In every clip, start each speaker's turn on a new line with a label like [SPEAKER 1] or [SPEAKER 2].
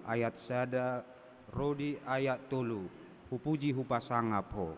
[SPEAKER 1] ayat sada rodi ayat tolu hupuji hupasangap ho.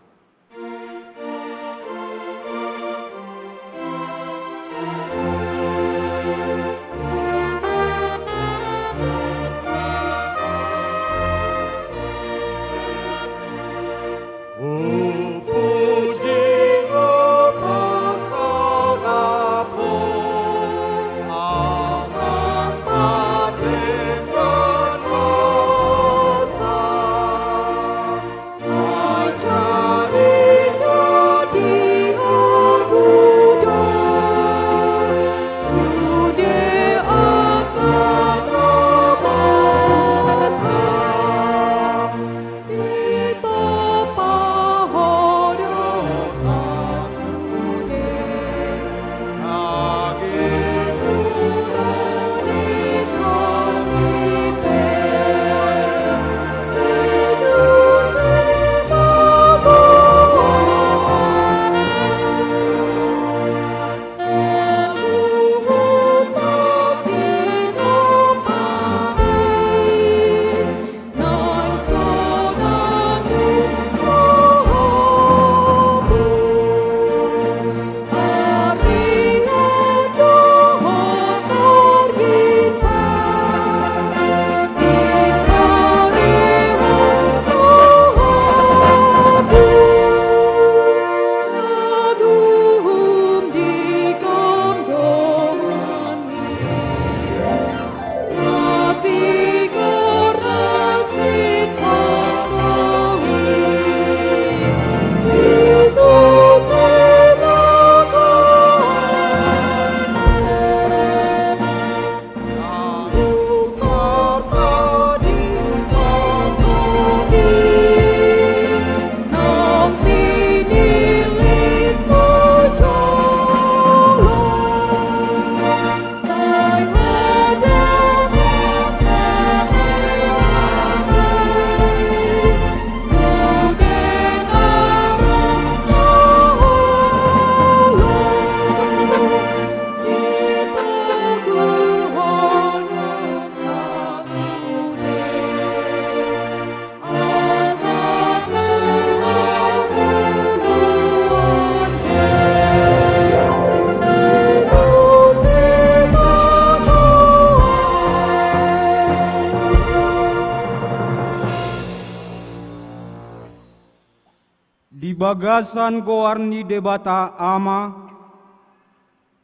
[SPEAKER 2] Di bagasan goarni debata ama,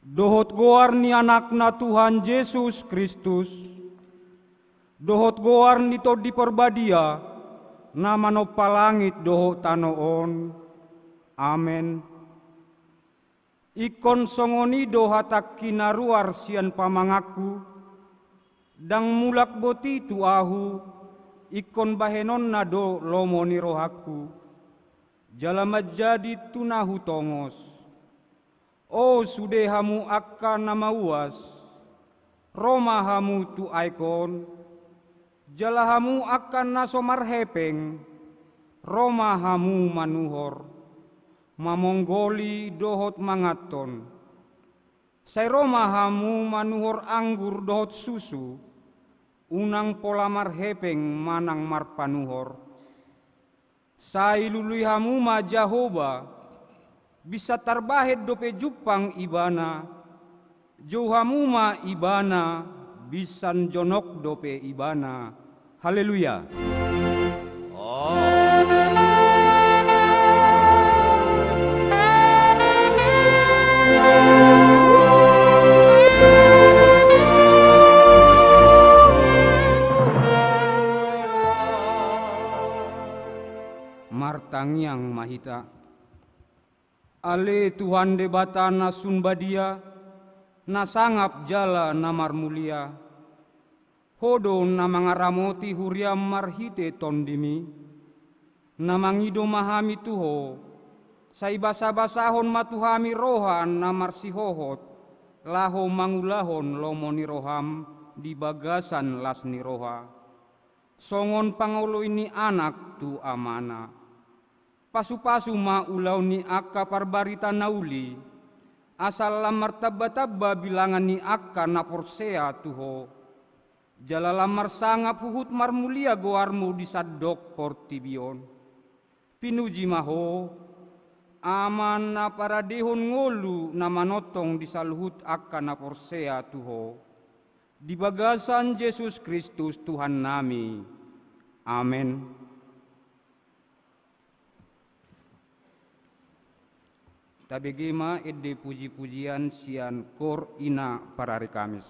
[SPEAKER 2] dohot goarni anakna Tuhan Yesus Kristus, dohot goarni to di perbadia, nama no palangit dohot tanoon, amen. Ikon songoni dohatak kinaruar sian pamangaku, dang mulak boti tuahu, ikon bahenon nado lomoni rohaku. Jalamat jadi tunahu tongos. O sudehamu akka nama uas, romahamu tu aikon, jalahamu akan nasomar hepeng, romahamu manuhor, mamonggoli dohot mangaton. Sai romahamu manuhor anggur dohot susu, unang polamar hepeng manang marpanuhor. Sai luluihamu ma Jahoba, bisa tarbahet dope jupang ibana, jauhamu ma ibana, bisan jonok dope ibana. Haleluya. Martangyang mahita. Ale Tuhan debata na sunbadia, na sangap jala namar mulia. Hodo na mangaramoti huriam marhite tondimi, na mangido mahami tuho, sa ibasa-basahon matuhami rohan na marsihohot, laho mangulahon lomoni roham di bagasan lasni roha. Songon pangulo ini anak tu amana. Pasu-pasu ma ulaw ni akka parbarita nauli, asal lamar tabba-tabba bilangan ni akka na porsea tuho. Jalala marsangap huhut marmulia goarmu di sadok portibion. Pinuji maho, aman na para dehon ngolu na manotong di saluhut akan na porsea tuho. Di bagasan Yesus Kristus Tuhan nami. Amen. Tabegema ede puji-pujian sian kor ina para hari Kamis.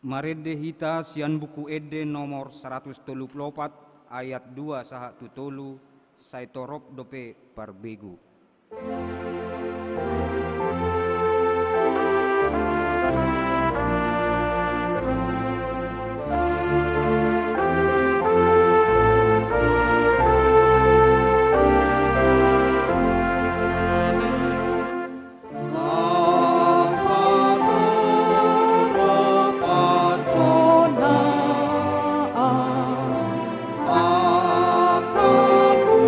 [SPEAKER 2] Marede hita sian buku ede nomor 134 ayat 2 saha tutolu saitorop dope parbegu.
[SPEAKER 3] Aku,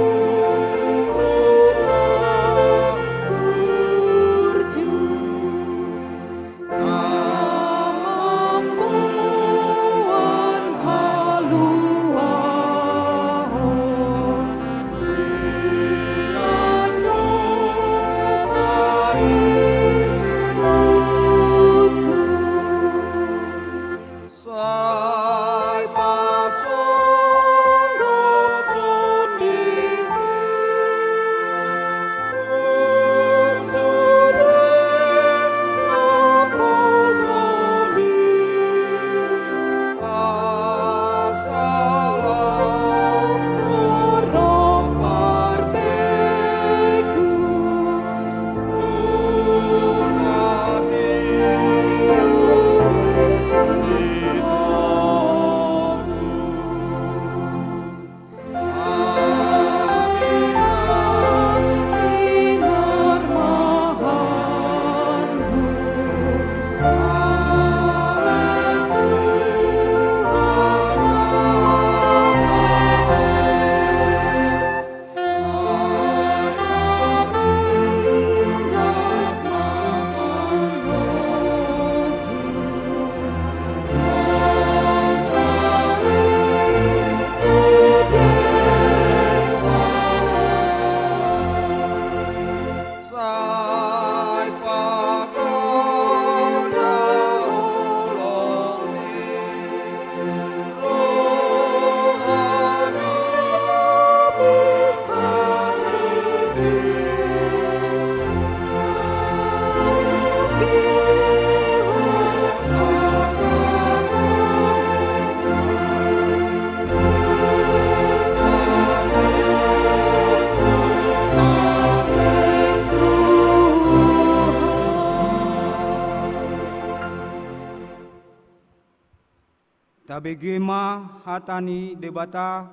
[SPEAKER 2] Tabegema hatani debata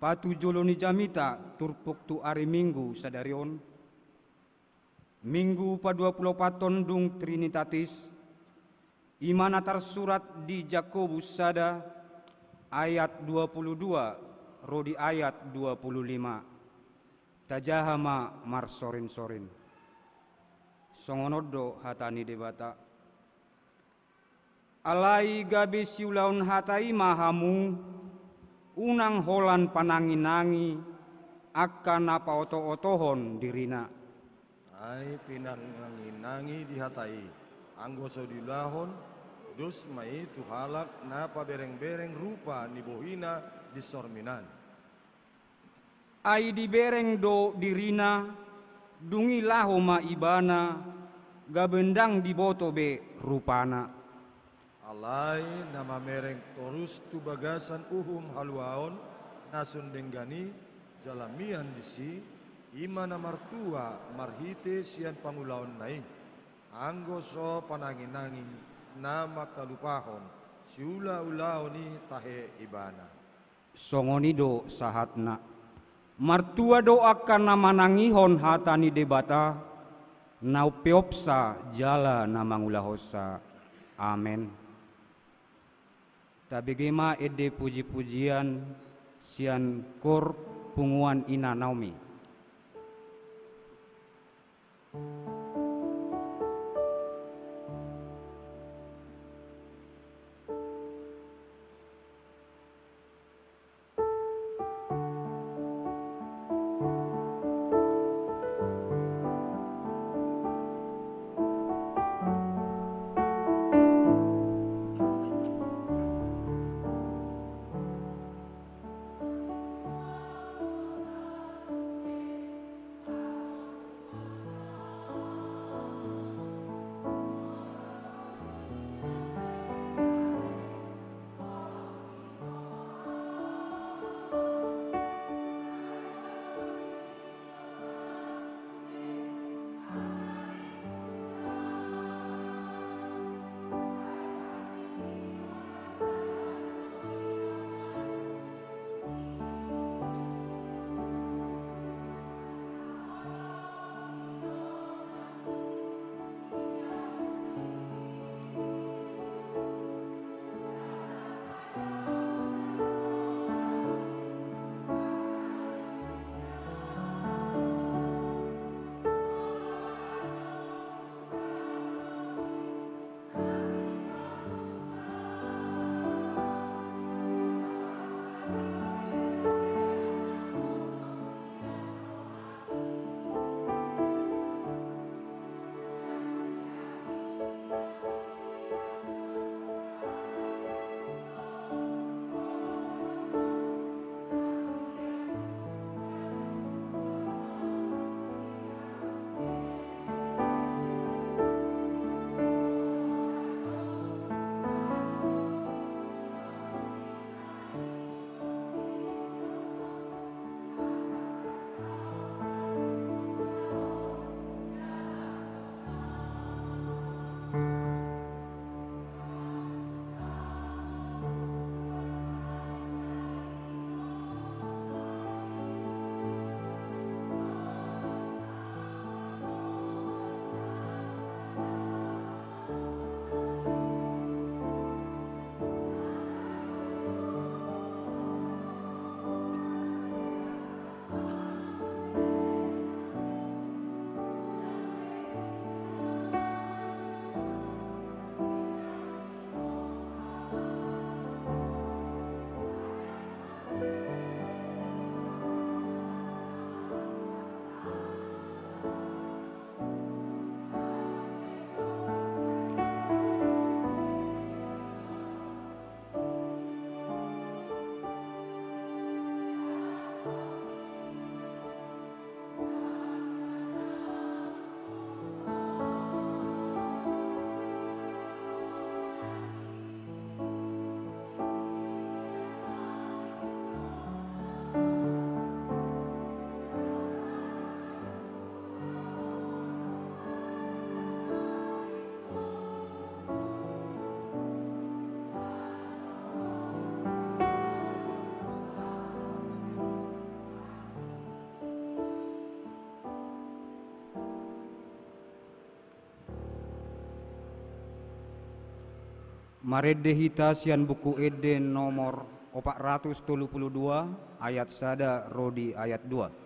[SPEAKER 2] patu joloni jamita turpuk tu ari minggu sadarion. Minggu pa-24 dung Trinitatis. Imana tersurat di Jakobus sada ayat 22 rodi ayat 25. Tajahama mar sorin-sorin. Songonodo hatani debata. Alai gabe siulaun hatai mahamu unang holan panangi-nangi akan apa oto-otohon dirina.
[SPEAKER 3] Ai pinangi-nangi dihatai anggo sodilahon dus mai tuhalak na pabereng-bereng rupa ni bohina di sorminan.
[SPEAKER 2] Ai dibereng do dirina dungi laho ma ibana gabendang diboto be rupana.
[SPEAKER 3] Alai nama mereng torus tu bagasan haluaon nasun denggani jalamian disi imana martua marhite sian pangulaon nai anggo so panangi-nangi nama kalupahon siula ulaoni tahe ibana.
[SPEAKER 2] Songonido sahatna martua do akan nama nangihon hatani debata naupeopsa jala namangulahosa. Amen. Tabegema ede puji-pujian sian kor punguan ina Naomi.
[SPEAKER 1] Marede hita sian buku Eden nomor 432 ayat 1 rodi ayat 2.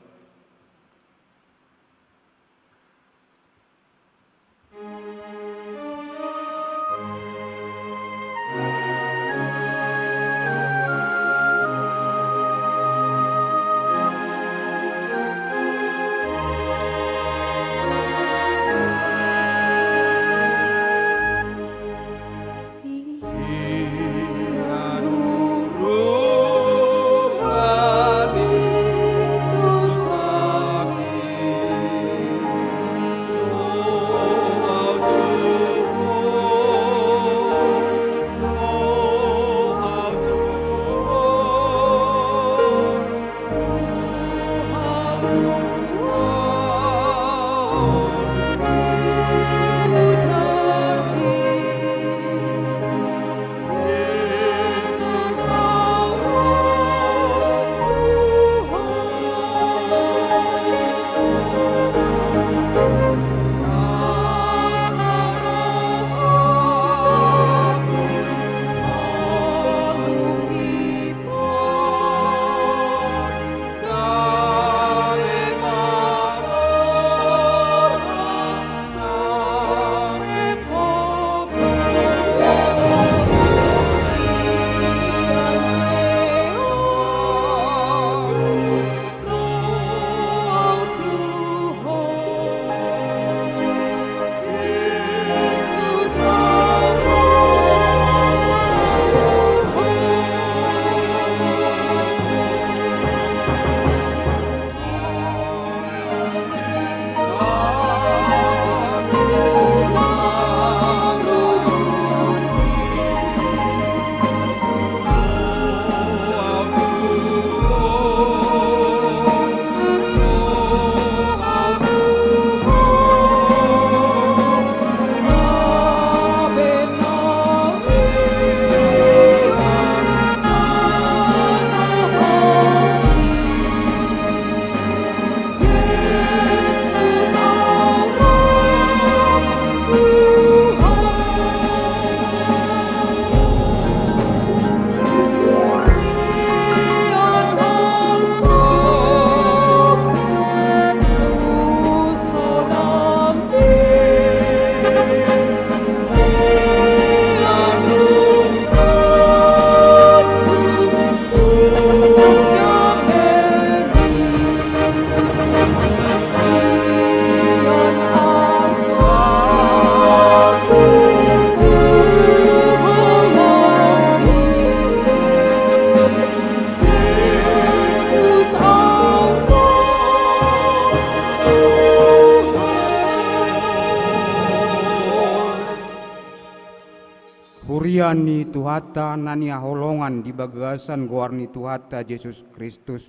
[SPEAKER 1] Huriani Tuhata nania holongan di bagasan goarni Tuhata Yesus Kristus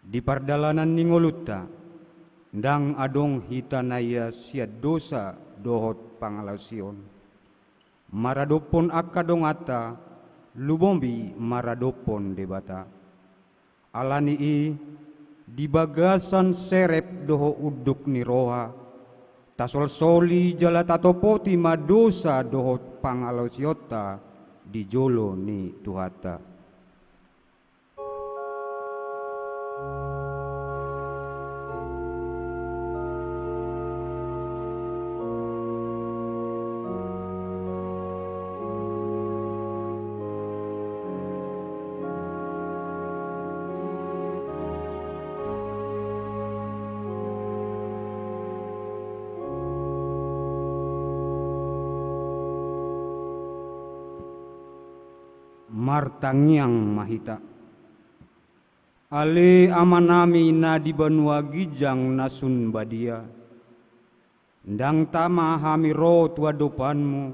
[SPEAKER 1] di pardalanan ningoluta ndang adong hitanaya sia dosa dohot pangalausion maradopon akadongata lubombi maradopon debata alani i di bagasan serep doho uduk ni roha tasol soli jala tatopoti madosa dohot pangalausiota di jolo ni Tuhata. Martangiang mahita ale amanami na di banua gijang nasun badia ndang tama hami ro tua dopanmu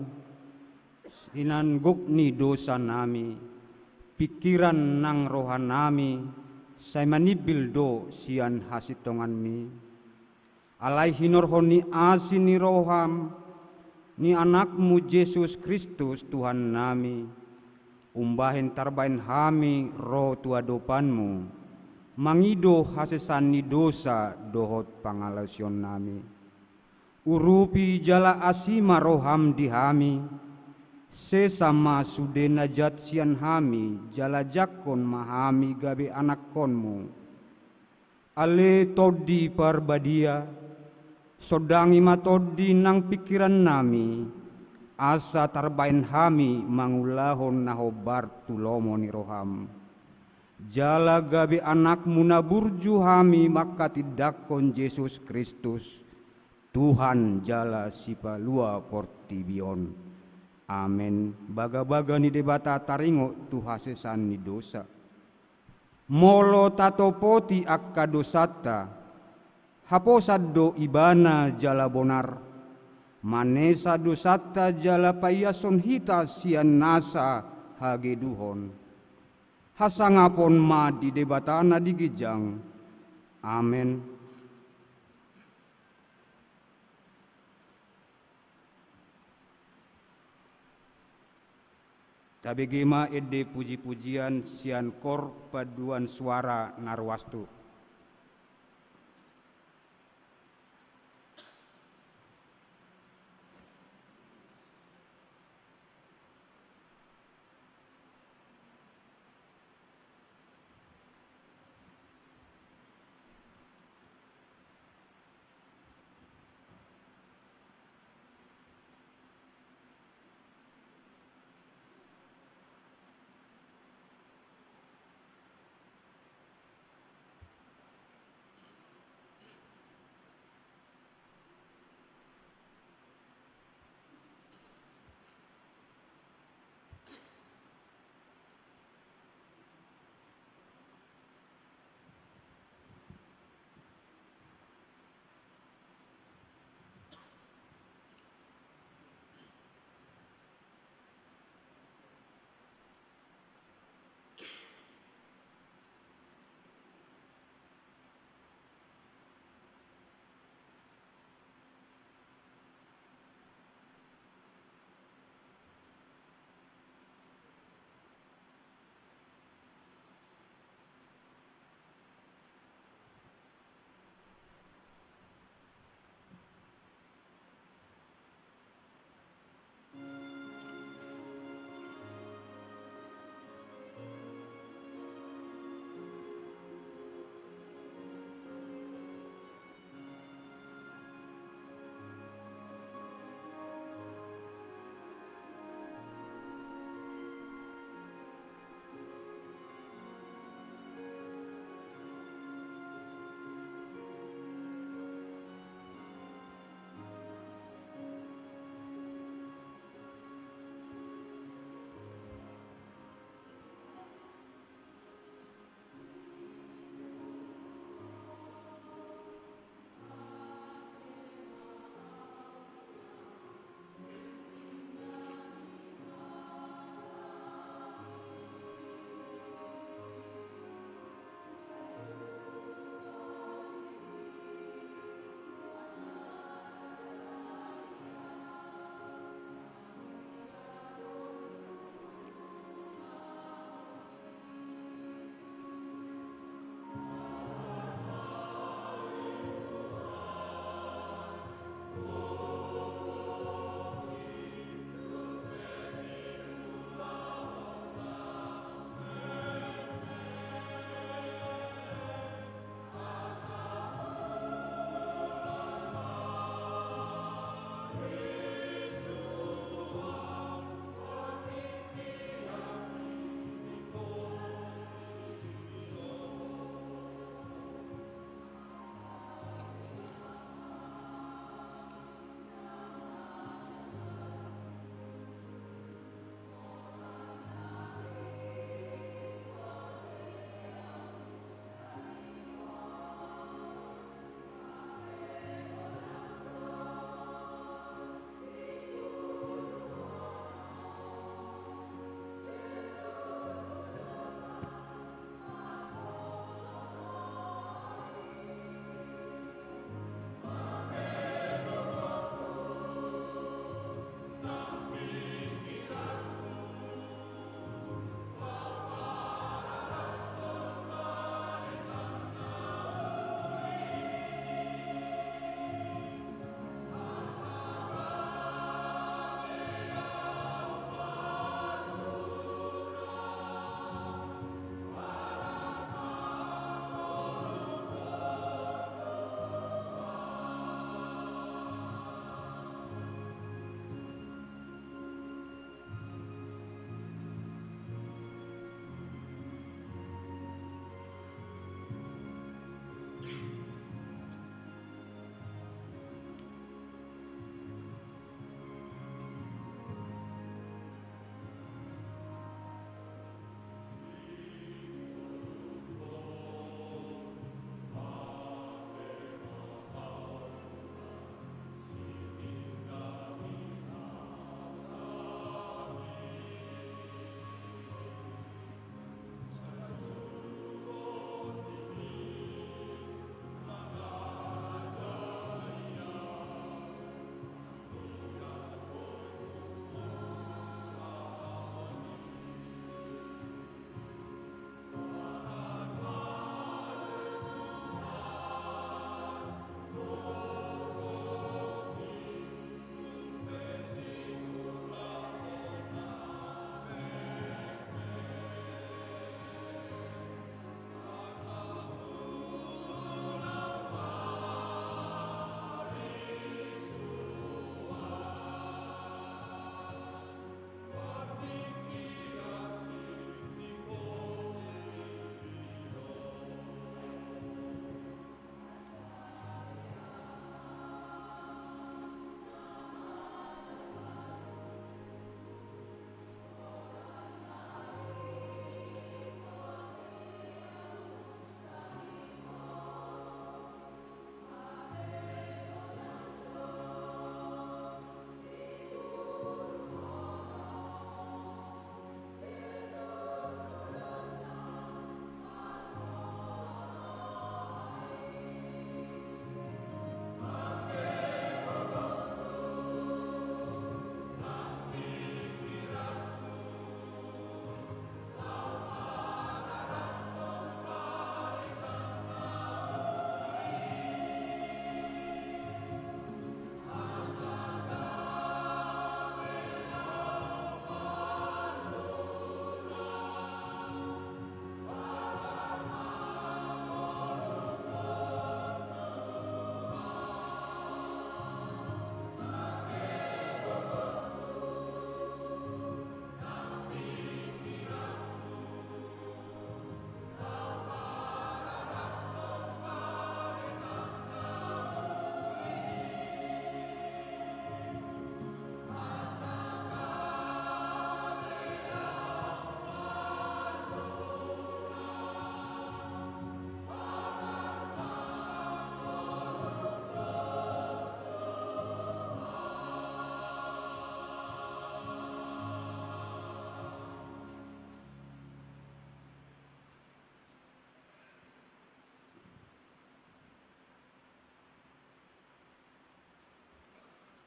[SPEAKER 1] sinangguk ni dosa nami pikiran nang rohan nami say manibil do sian hasitongan mi alai hinorhoni asin ni roham ni anakmu Yesus Kristus Tuhan nami umbahin tarbain hami roh tua dopanmu mangido hasesan ni dosa dohot pangalasion nami urupi jala asima roham di hami Sesama sude najat sian hami jalajakon mahami gabe anakonmu. Ale todi parbadia sodangi matodi nang pikiran nami asa tarbain hami mangulahon nahobar tulomo ni roham. Jala gabe anakmu naburju hami maka tidakon Yesus Kristus Tuhan jala sipalua portibion. Amen. Baga-baga ni debata taringo tuhasesan ni dosa. Molo tatopoti akka dosata. Haposado ibana jala bonar. Manesa dosata jala payason hita sian nasa hageduhon. Hasangapon ma di debatana digijang. Amen. Tabegema ede puji-pujian sian kor paduan suara narwastu.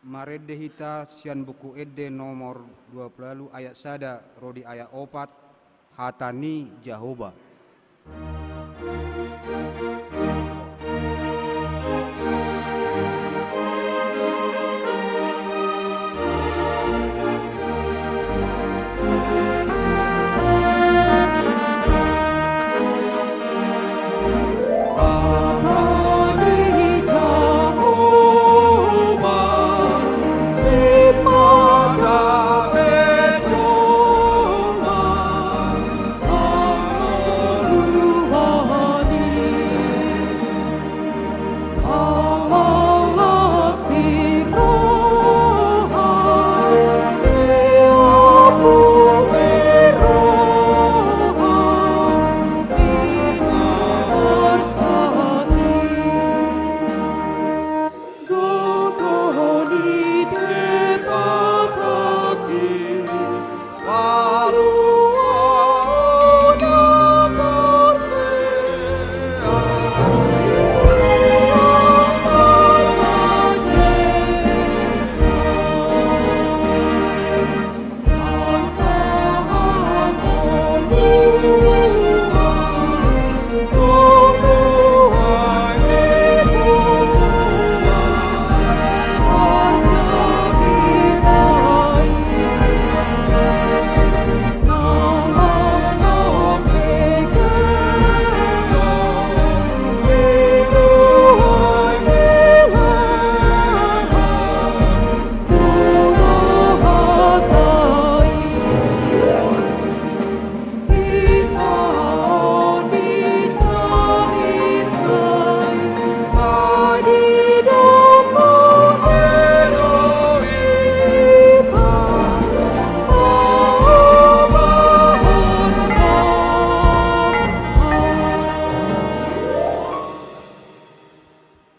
[SPEAKER 1] Marede hita sian buku ede nomor 20 ayat sada rodi ayat 4 hatani Jahoba.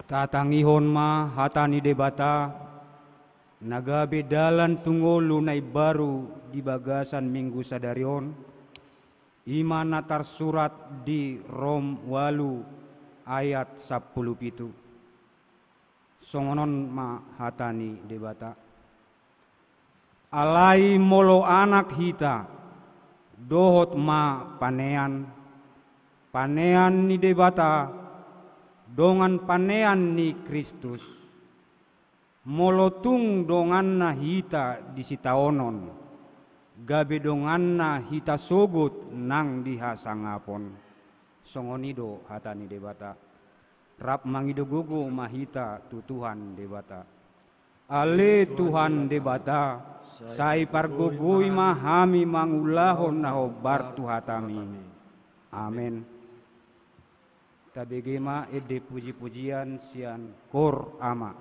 [SPEAKER 1] Tatangihon ma hatani debata nagabe dalan tungolu nai baru di bagasan minggu sadarion ima natar surat di Rom walu ayat 10 songonon ma hatani debata alai molo anak hita dohot ma panean ni debata dongan panean ni Kristus molotung dongan na hita di sitaonon gabe dongan na hita sogut nang dihasangapon songonido hatani debata rap mangido gugu mahita tu Tuhan debata ale Tuhan debata sai pargugui mahami mangulahon naho bartu hatami amin. Tabegema ede puji-pujian sian kor ama.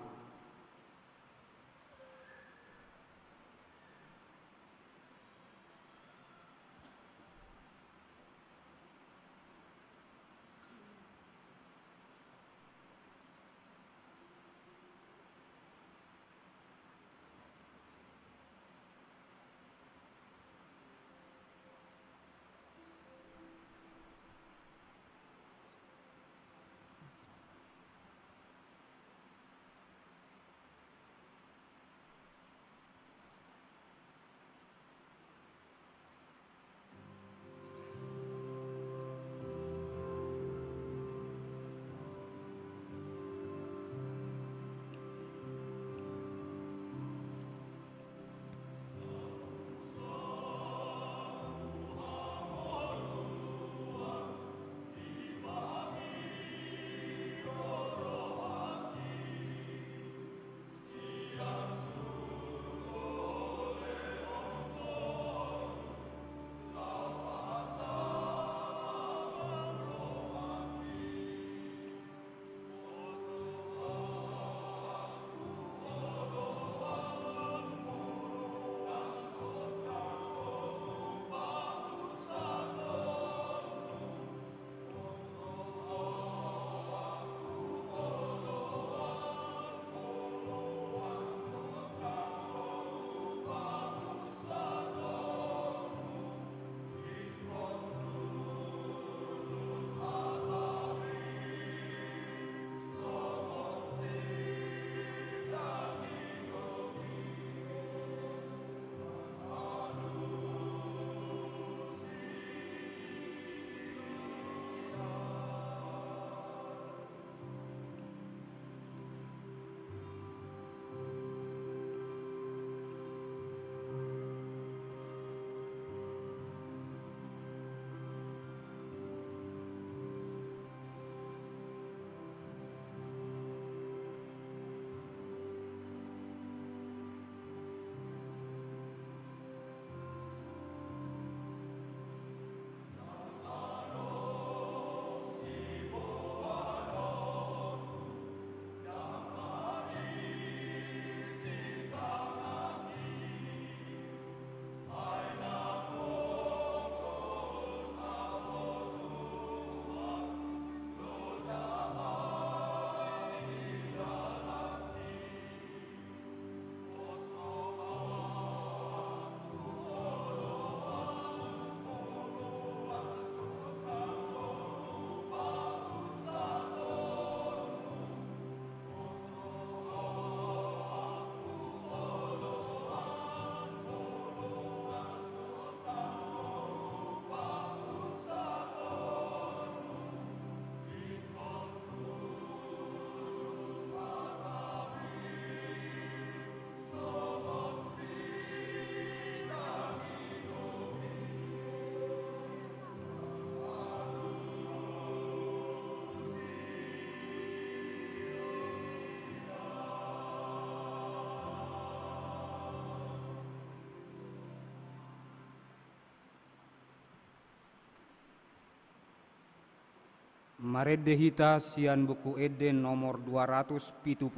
[SPEAKER 2] Marede hita sian buku Eden nomor 277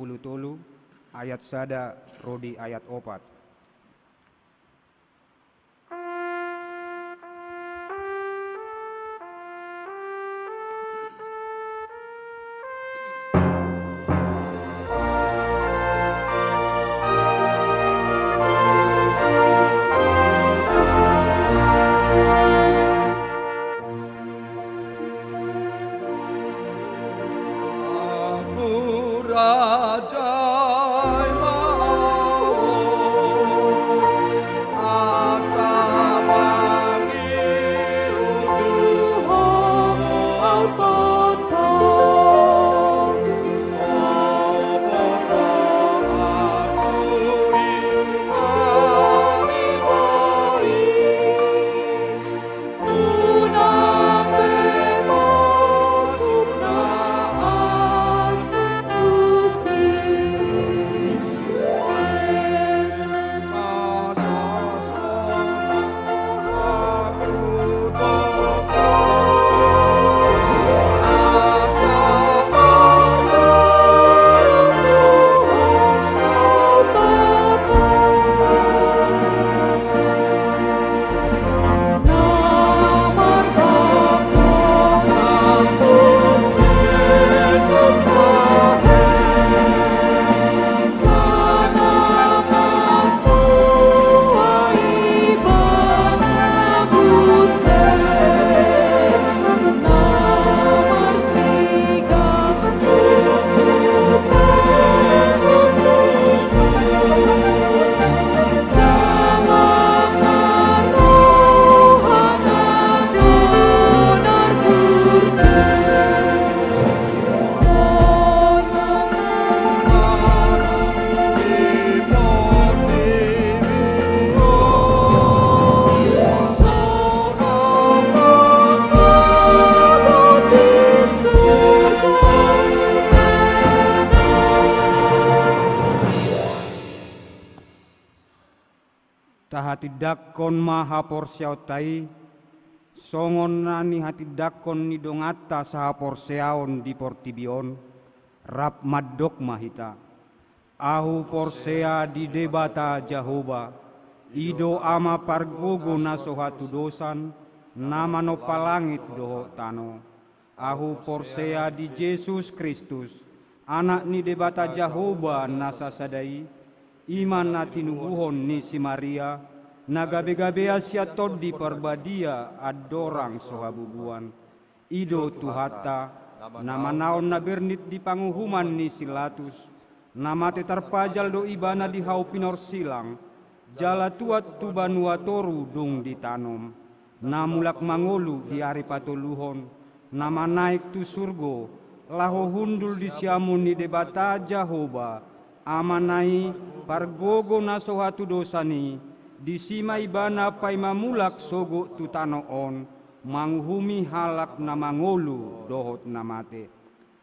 [SPEAKER 2] ayat sada rodi ayat 4.
[SPEAKER 3] Aku raja
[SPEAKER 2] Tahati dakon maha porsiautai, songon nani hati dakon ni dongata saha porseaon di portibion, rap madok mahita. Ahu porsea di debata Jahoba, ido ama pargogo nasohatu dosan, nama no palangit doho tano. Ahu porsea di Yesus Kristus, anak ni debata Jahoba nasa sadai, iman na tinubuhon ni si Maria, nagabe-gabea siya todi parbadia adorang sohabubuan. Ido tuhata, nama naon na bernit di panguhuman ni silatus, nama te tarpajal do ibana di hau pinor silang, jala tuat tubanua toru dung ditanom, namulak mangolu di ari patuluhon, nama naik tu surgo, laho hundul di siamun ni debata Jahoba, amanai pargogo nasohatu dosani, disima ibana pai mamulak sogo tutano on, manguhumi halak na mangolu dohot namate.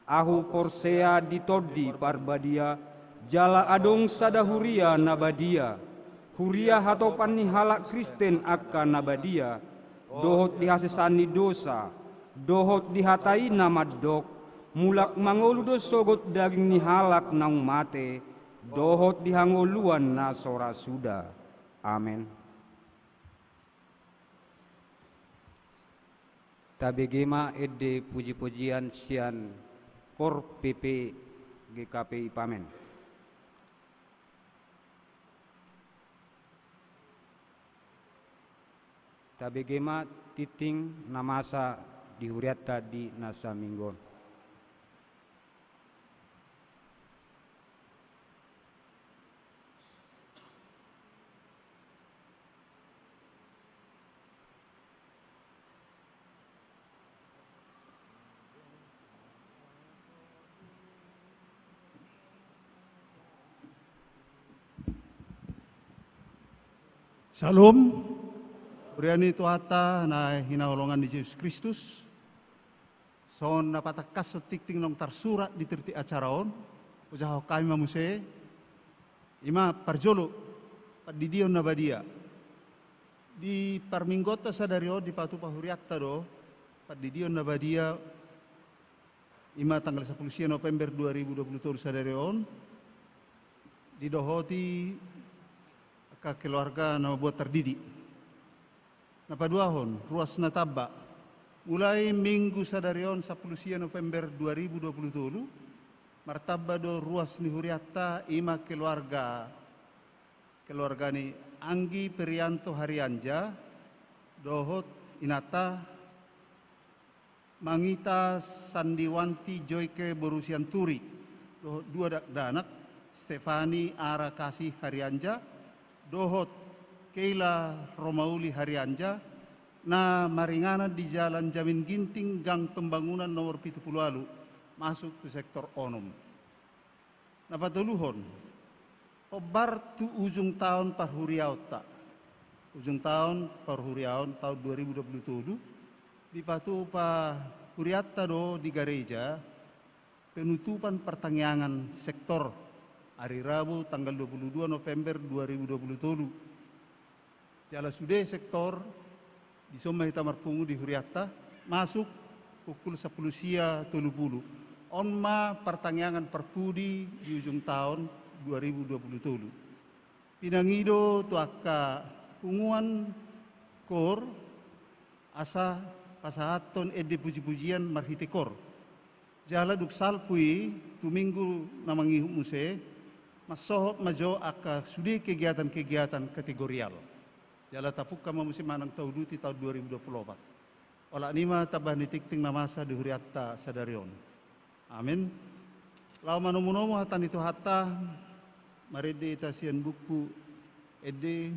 [SPEAKER 2] Ahu porsea ditodi parbadia, jala adong sada huria nabadia, huria hatopan ni halak Kristen akka nabadia, dohot dihasesani dosa, dohot dihatai namadok, mulak mangolu do sogot daging ni halak naung mate, dohot dihangoluan na sora suda. Amen. Tabegema ede puji-pujian sian Kor PP GKPI Pamen. Tabegema titing namasa dihuriata di nasa minggon.
[SPEAKER 4] Salam, beriani tuata na hinaholongan di Yesus Kristus. Son napatakas so tikting nong tarsurat di tirti acaraon. Usaha kami mamuse. Ima parjolo padidion na badia. Di parminggota sa dario di patu pahuriatta do padidion na badia ima tanggal 10 November 2020 sadarion didohoti ka keluarga na buat terdidik. Napaduahon ruas nataba mulai minggu sadarion 10 November 2020 martaba do ruas ni huriata ima keluarga ni Anggi Perianto Harianja dohot inata Mangita Sandiwanti Joyke Borusian Turi dohot dua danak Stefani Ara Kasih Harianja dohot Keila Romauli Harianja na maringana di Jalan Jamin Ginting Gang Pembangunan nomor 70 masuk ke sektor Onom. Napatuluhon obar tu ujung tahun parhuriaw ta. Ujung tahun parhuriaw tahun 2027 dipatu pa huriata do di gereja penutupan pertangyangan sektor hari Rabu tanggal 22 November 2027. Jala sude sektor di Soma Hitamar Pungu di huriata masuk pukul 10 sia 30. Onma pertangyangan perpudi di ujung tahun 2027. Pinangido tu akka punguan kor asa pasahaton edi puji-pujian marhitikor. Jala duk salpui tu minggu namangi muse masohot majo akka sudi kegiatan-kegiatan kategorial. Jala tapuk kama musim manang tauduti tahun 2024. Ola nima tabah nitikting namasa di huriatta sadarion. Amin. Lau manomu-nomu hatan itu hatta marede itasian buku ede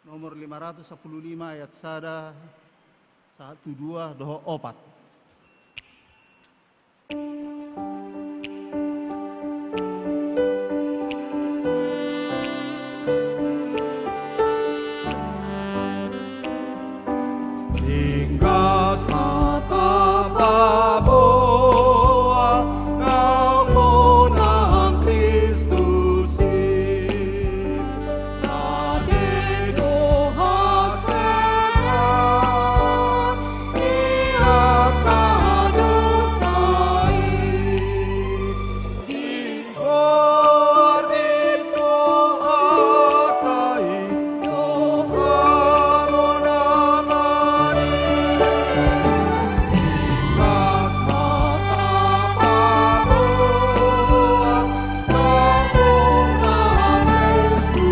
[SPEAKER 4] nomor 515 ayat sada 12 doho opat.
[SPEAKER 3] Tinggas mata baboa nang monang Kristus ade doha sehat ia kadosai jihor itu hatai doha monamari tinggas mata baboa nang monang Kristus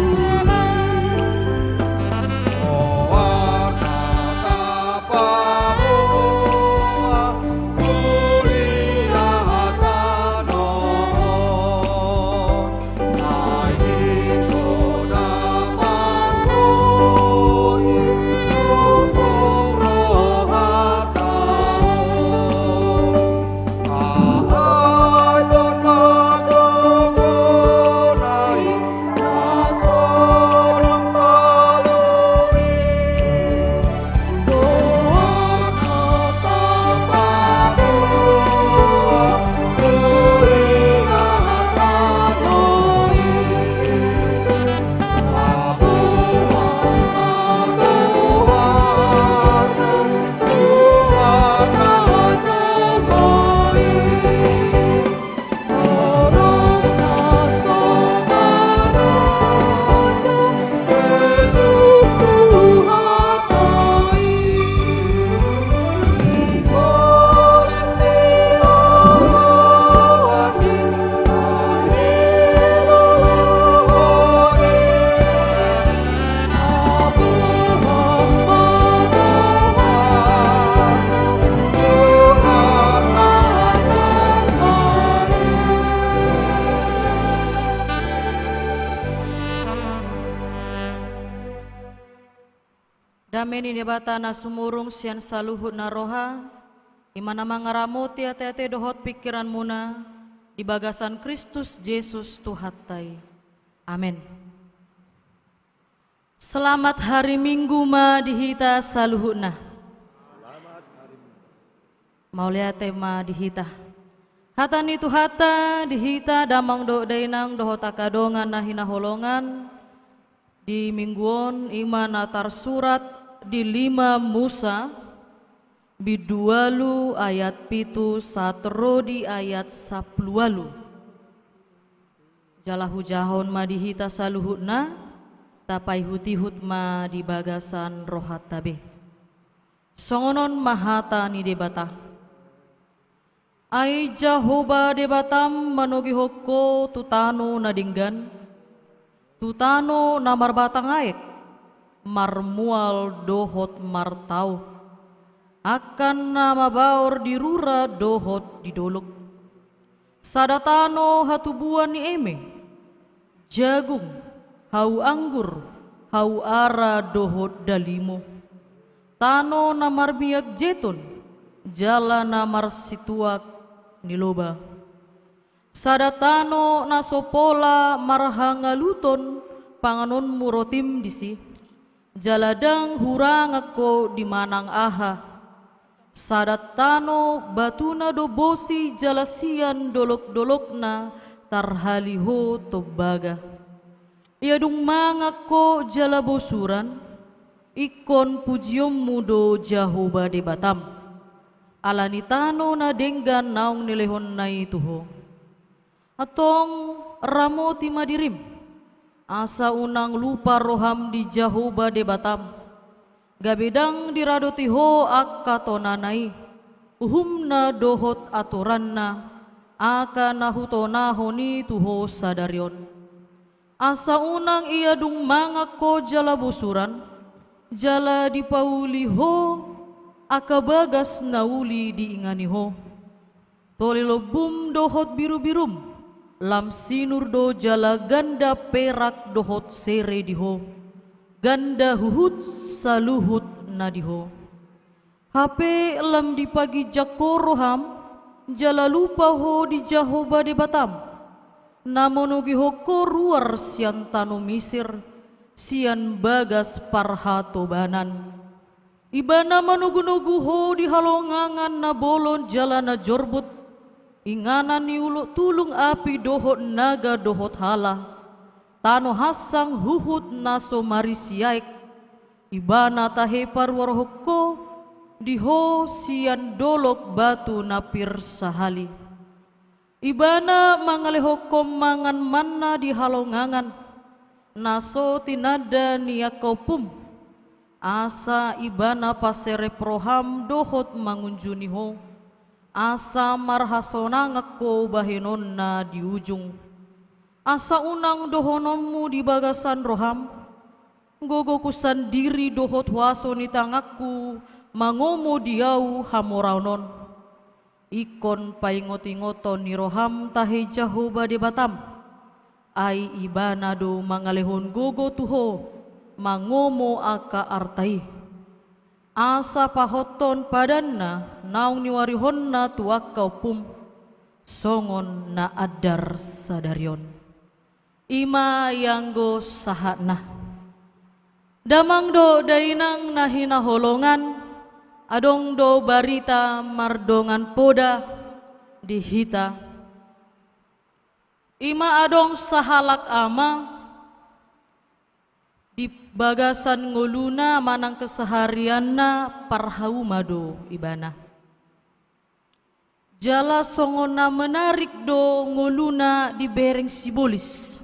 [SPEAKER 3] Oa kata pamoa kulihata nohon Nai hito damangkoi Rupong rohataon Ahai don magugunai Nasodon talui Doa kata pamoa kulihata noi
[SPEAKER 5] Dameni debata na sumurung sian saluhut na roha, imana mangaramuti ate-ate dohot pikiran muna, di bagasan Kristus Yesus Tuhatai. Amin. Selamat hari Minggu ma dihita saluhutna. Maulia tema dihita. Hatani tu hata dihita damang do dainang dohot akadongan na hinaholongan di mingguon ima natar surat di 5 Musa Bidualu ayat pitu satro di ayat 10. Jalahu jahon madihita saluhutna tapai hutihut ma di bagasan rohat tabe. Songonon mahata ni debata. Ai Jahoba debatam manogi hoko tutano nadinggan. Tutano namar batang aek. Marmual dohot martau. Akan nama baur dirura dohot didolok. Sadatano hatubuan ni eme. Jagung, hau anggur, hau ara dohot dalimo. Tano namar biak jeton, jala namar situak niloba. Sadatano nasopola marhangaluton panganon murotim disi. Jaladang hurang ako di manang aha. Sadatano batuna dobosi jalasian dolok-dolokna tarhaliho tobaga. Iadung mangako jala bosuran, ikon pujiom mudo Jahoba debatam. Alanitano na denggan naong nilehon na ituho. Atong ramoti madirim, asa unang lupa roham di Jahoba debatam. Gabedang diradotiho akatonanay, uhumna dohot aturanna, aka nahutonaho ni tuho sadaryon. Asa unang iadung mangako jala busuran, jala dipauliho, akabagas nauli diinganiho. Tolilobum dohot biru-birum, lam sinurdo jala ganda perak dohot sere diho. Ganda huhut saluhut nadiho. Hape lam di pagi jakoroham, jala lupa ho di Jahoba debatam. Namonugi hoko ruar sian tano misir, sian bagas parhatobanan. Ibana manugu-nugu ho di halongangan na bolon jala na jorbut. Inganan ni uluk tulung api dohot naga dohot hala. Tano hasang huhut naso marisiaik. Ibana tahe parwarhoko diho sian dolok batu napir sahali. Ibana mangalehokom mangan manna di halongangan. Naso tinada niakopum. Asa ibana pasere proham dohot mangunjuniho. Asa marhasona ngako bahinon na di ujung. Asa unang dohonommu di bagasan roham, gogoku sandiri dohot waso ni tangakku, mangomo diau hamoraunon. Ikon paingot-ingoton ni roham tahe Jahoba debatam, ai ibana do mangalehon gogo tuho, mangomo aka artai. Asa pahoton padanna, naung niwarihon na tuakau pum, songon na adar sadaryon. Ima yanggo sahatna. Damang do dainang nahina holongan, adong do barita mardongan poda dihita. Ima adong sahalak ama, di bagasan nguluna manang keseharianna parhaumado ibana. Jala songona menarik do nguluna di bereng sibolis.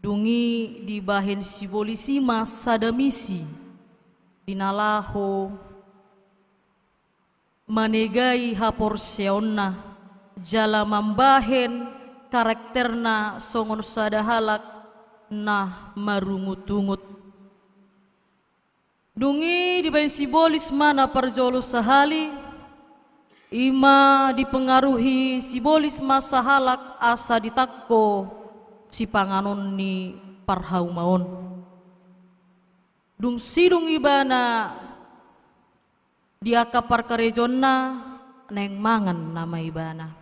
[SPEAKER 5] Dungi di bahen sibolisi masa damisi. Dinalaho manegai hapor seonna. Jala mambahen karakterna songon sadahalak nah marungut-ungut. Dungi di bahen sibolis mana parjolo sahali. Ima dipengaruhi sibolis masa halak asa ditakko si panganon ni parhaumaon. Dung sidung ibana dia kapar karejonna neng mangan nama ibana.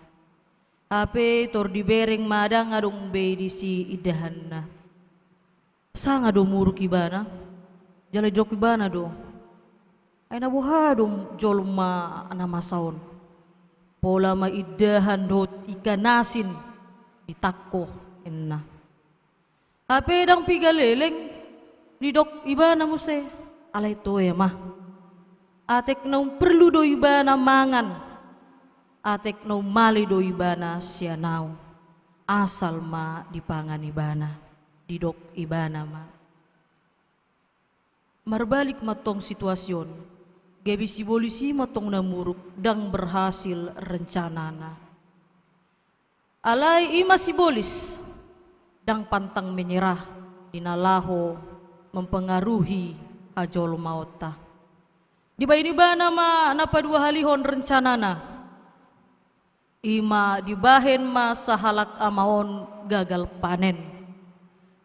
[SPEAKER 5] Ape tor dibereng madang adong be di si idahanna. Sanga do muruk ibana, jala jok ibana do. Ay nabuha dong jolma nama saon. Pola ma idahan do ikanasin ditakko enna. Ape dang pigaleleng ni dok ibana mo se alay to mah. Atek nau perlu doi bana mangan, atek nau mali doi bana sianau, asal ma dipangan ibana, didok ibana ma. Marbalik matong situasyon, gabi si polisi matong namuruk dang berhasil rencanana. Alai ima si bolis, dang pantang menyerah, dinalaho mempengaruhi ajol maota. Di bayi bana ma napa dua halihon rencanana. Ima dibahen ma sahalak amaon gagal panen.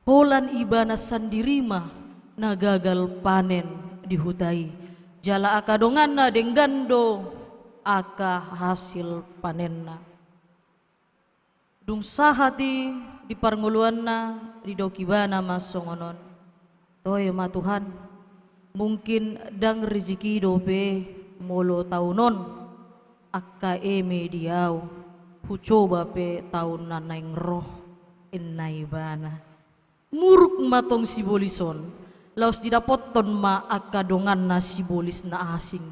[SPEAKER 5] Holan ibana sandirima na gagal panen dihutai. Jala akadongan na denggando aka hasil panenna. Dung sahati di parnguluan na di dokibana masongonon. Toy ma Tuhan, mungkin dang rezeki dobe molo taunon akka eme diaw hucoba pe taun nanaing roh innay bana. Muruk matong si bolison, laos didapotton ma akadongan na si bolis na asing.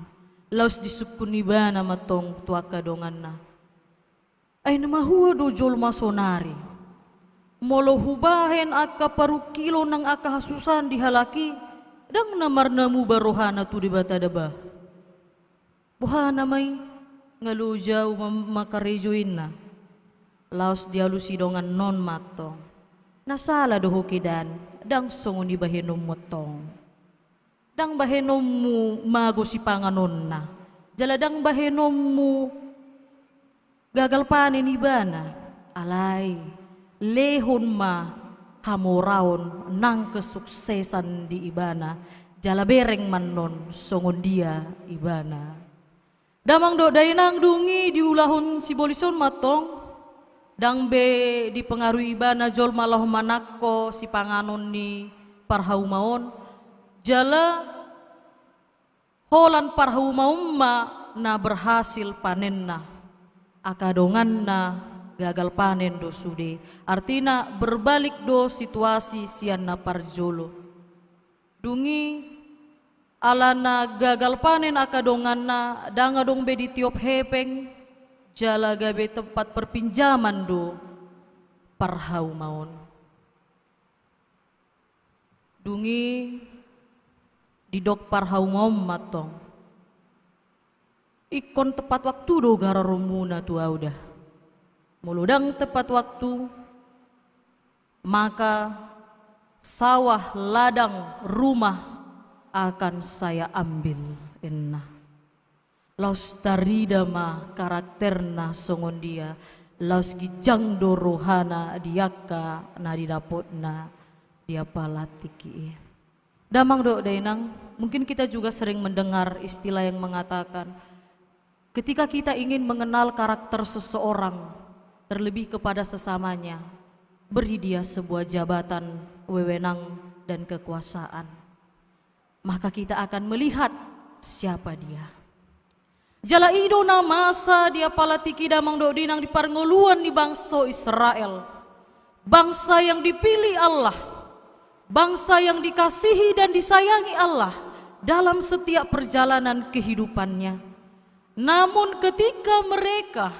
[SPEAKER 5] Laos disukuni bana matong tu akadongan na. Ay namahuwa do jol masonari. Molo hubahen aka paru kilo ng akahasusan di halaki, dang namar namu barohana tu di batadaba. Buhana may ngalujaw makarejoin na. Laos dialusidongan non matong. Nasala do hukidan, dang songon di bahenom motong. Dang bahenom mu mago si panganon na. Jaladang bahenom mu gagal panen ibana. Alay, lehon ma hamoraon nang kesuksesan di ibana. Jala bereng manon songon dia ibana. Damang do dainang dungi diulahon si bolison matong. Dang be dipengaruhi ibana jol malah manakko si panganon ni parhaumaon. Jala holan parhaumaon ma na berhasil panen na. Akadongan na gagal panen do sude. Artina berbalik do situasi sian na parjolo. Dungi alana gagal panen akadongan na dangadong be di tiop hepeng. Jala gabe tempat perpinjaman do parhau maon. Dungi didok parhau maon matong. Ikon tepat waktu do gararumuna tu audah. Muludang tepat waktu, maka sawah ladang rumah akan saya ambil enna. Laos tarida ma karakterna songon dia, laos gijang do rohana diaka na didapotna dia palatiki. Damang do dainang, mungkin kita juga sering mendengar istilah yang mengatakan ketika kita ingin mengenal karakter seseorang terlebih kepada sesamanya, beri dia sebuah jabatan, wewenang dan kekuasaan, maka kita akan melihat siapa dia. Jala ido na masa dia palatiki damang do dinang di parnguluan ni bangsa Israel. Bangsa yang dipilih Allah. Bangsa yang dikasihi dan disayangi Allah dalam setiap perjalanan kehidupannya. Namun ketika mereka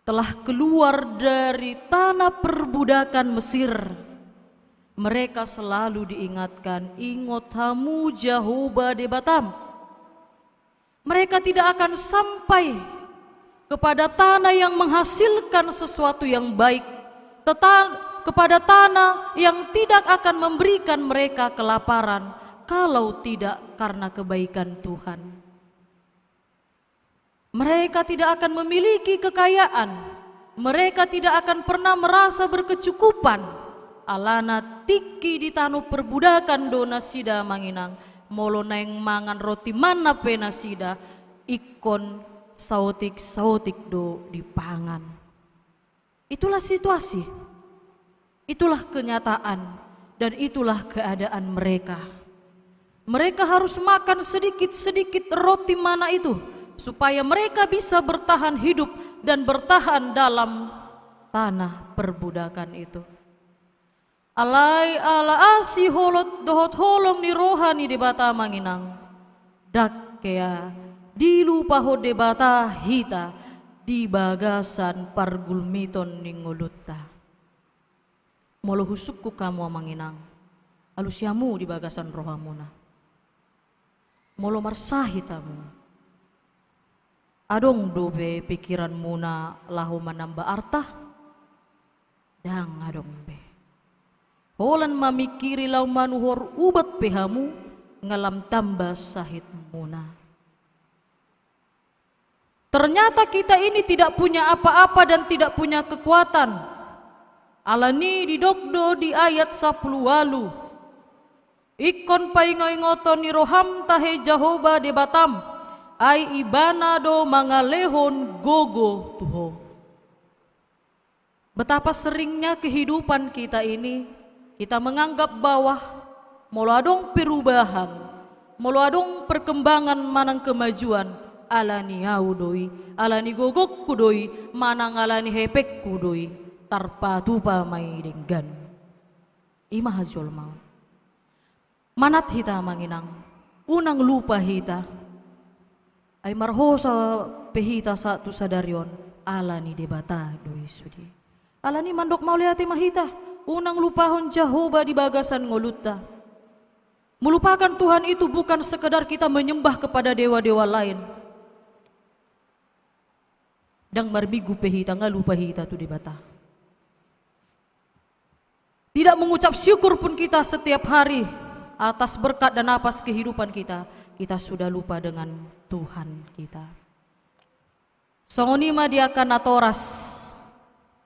[SPEAKER 5] telah keluar dari tanah perbudakan Mesir, mereka selalu diingatkan, ingot hamu Jahoba de Batam. Mereka tidak akan sampai kepada tanah yang menghasilkan sesuatu yang baik, kepada tanah yang tidak akan memberikan mereka kelaparan kalau tidak karena kebaikan Tuhan. Mereka tidak akan memiliki kekayaan, mereka tidak akan pernah merasa berkecukupan. Alana tiki di tanu perbudakan do nasida manginang. Molo naeng mangan roti mana penasida ikon sautik do dipangan. Itulah situasi, itulah kenyataan, dan itulah keadaan mereka. Mereka harus makan sedikit-sedikit roti mana itu supaya mereka bisa bertahan hidup dan bertahan dalam tanah perbudakan itu. Alai ala asi holot dohot holong ni rohani di bata manginang. Dakkea dilupaho debata hita di bagasan pargulmiton ningolutta. Molo husukku kamu amanginang, alusiamu di bagasan rohamuna. Molo marsahitamu. Adong dobe pikiran muna lahu manamba arta, dang adong be. Holan mamikiri lau manuhor ubat pehamu, ngalam tambah sahit muna. Ternyata kita ini tidak punya apa-apa dan tidak punya kekuatan. Alani didokdo di ayat 10 walu. Ikon paingoingoton ni roham tahe Jahoba de Batam. Ai ibana do mangalehon gogo tuho. Betapa seringnya kehidupan kita ini kita menganggap bawah, molo adong perubahan, molo adong perkembangan manang kemajuan, alani audoi, alani gogok kudoi, manang alani hepek kudoi, tarpa tupa mai denggan. Ima hajol mau. Manat hita manginang, unang lupa hita. Ay marhosa pehita satu sadarion alani debata doi sudi. Alani mandok mauliati mahita unang lupahon Jahoba di bagasan ngolutta. Melupakan Tuhan itu bukan sekedar kita menyembah kepada dewa-dewa lain. Dang marmigu pehita ngalupa hita tu debata. Tidak mengucap syukur pun kita setiap hari atas berkat dan napas kehidupan kita. Kita sudah lupa dengan Tuhan kita. Songonima dia kanatoras,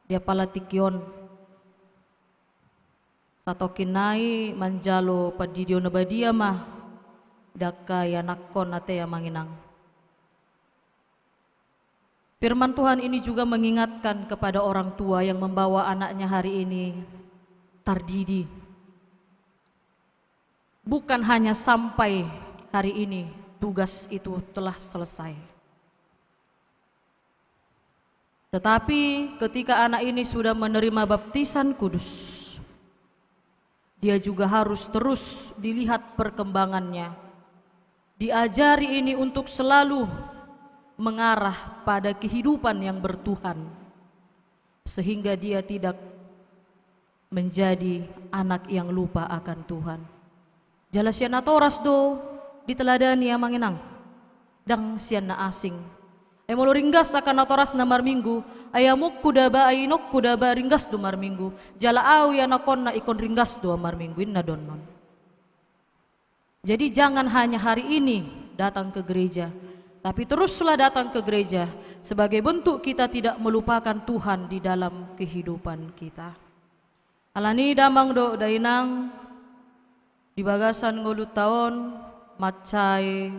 [SPEAKER 5] dia palatikion. Satokinai manjalo padidio nabadia mah, daka yanakon ate yang manginang. Firman Tuhan ini juga mengingatkan kepada orang tua yang membawa anaknya hari ini tardidi. Bukan hanya sampai hari ini tugas itu telah selesai. Tetapi ketika anak ini sudah menerima baptisan kudus, dia juga harus terus dilihat perkembangannya. Diajari ini untuk selalu mengarah pada kehidupan yang bertuhan, sehingga dia tidak menjadi anak yang lupa akan Tuhan. Jalasiana toras do diteladani yang manginang dang sian na asing molo ringgas akan natoras na marminggu ayamuk kudaba ainok kudaba ringgas do marminggu jala au ya nakon na ikon ringgas do marmingguin na donon. Jadi jangan hanya hari ini datang ke gereja, tapi teruslah datang ke gereja sebagai bentuk kita tidak melupakan Tuhan di dalam kehidupan kita. Alani damang do dainang di bagasan ngulut tahun macai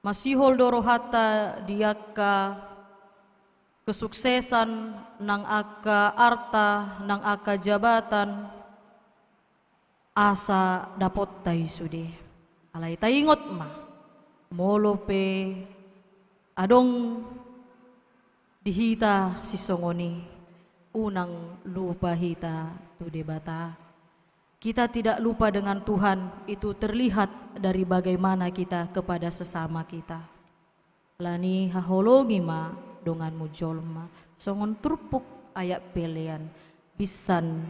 [SPEAKER 5] masihol dorohata diaka kesuksesan nang aka arta nang aka jabatan asa dapot tay sudi alay tayingot ma molope adong dihita si songoni unang lupa hita tu debata. Kita tidak lupa dengan Tuhan, itu terlihat dari bagaimana kita kepada sesama kita. Lani haholongi ma dongan mujolma, songon turpuk ayak pelean, bisan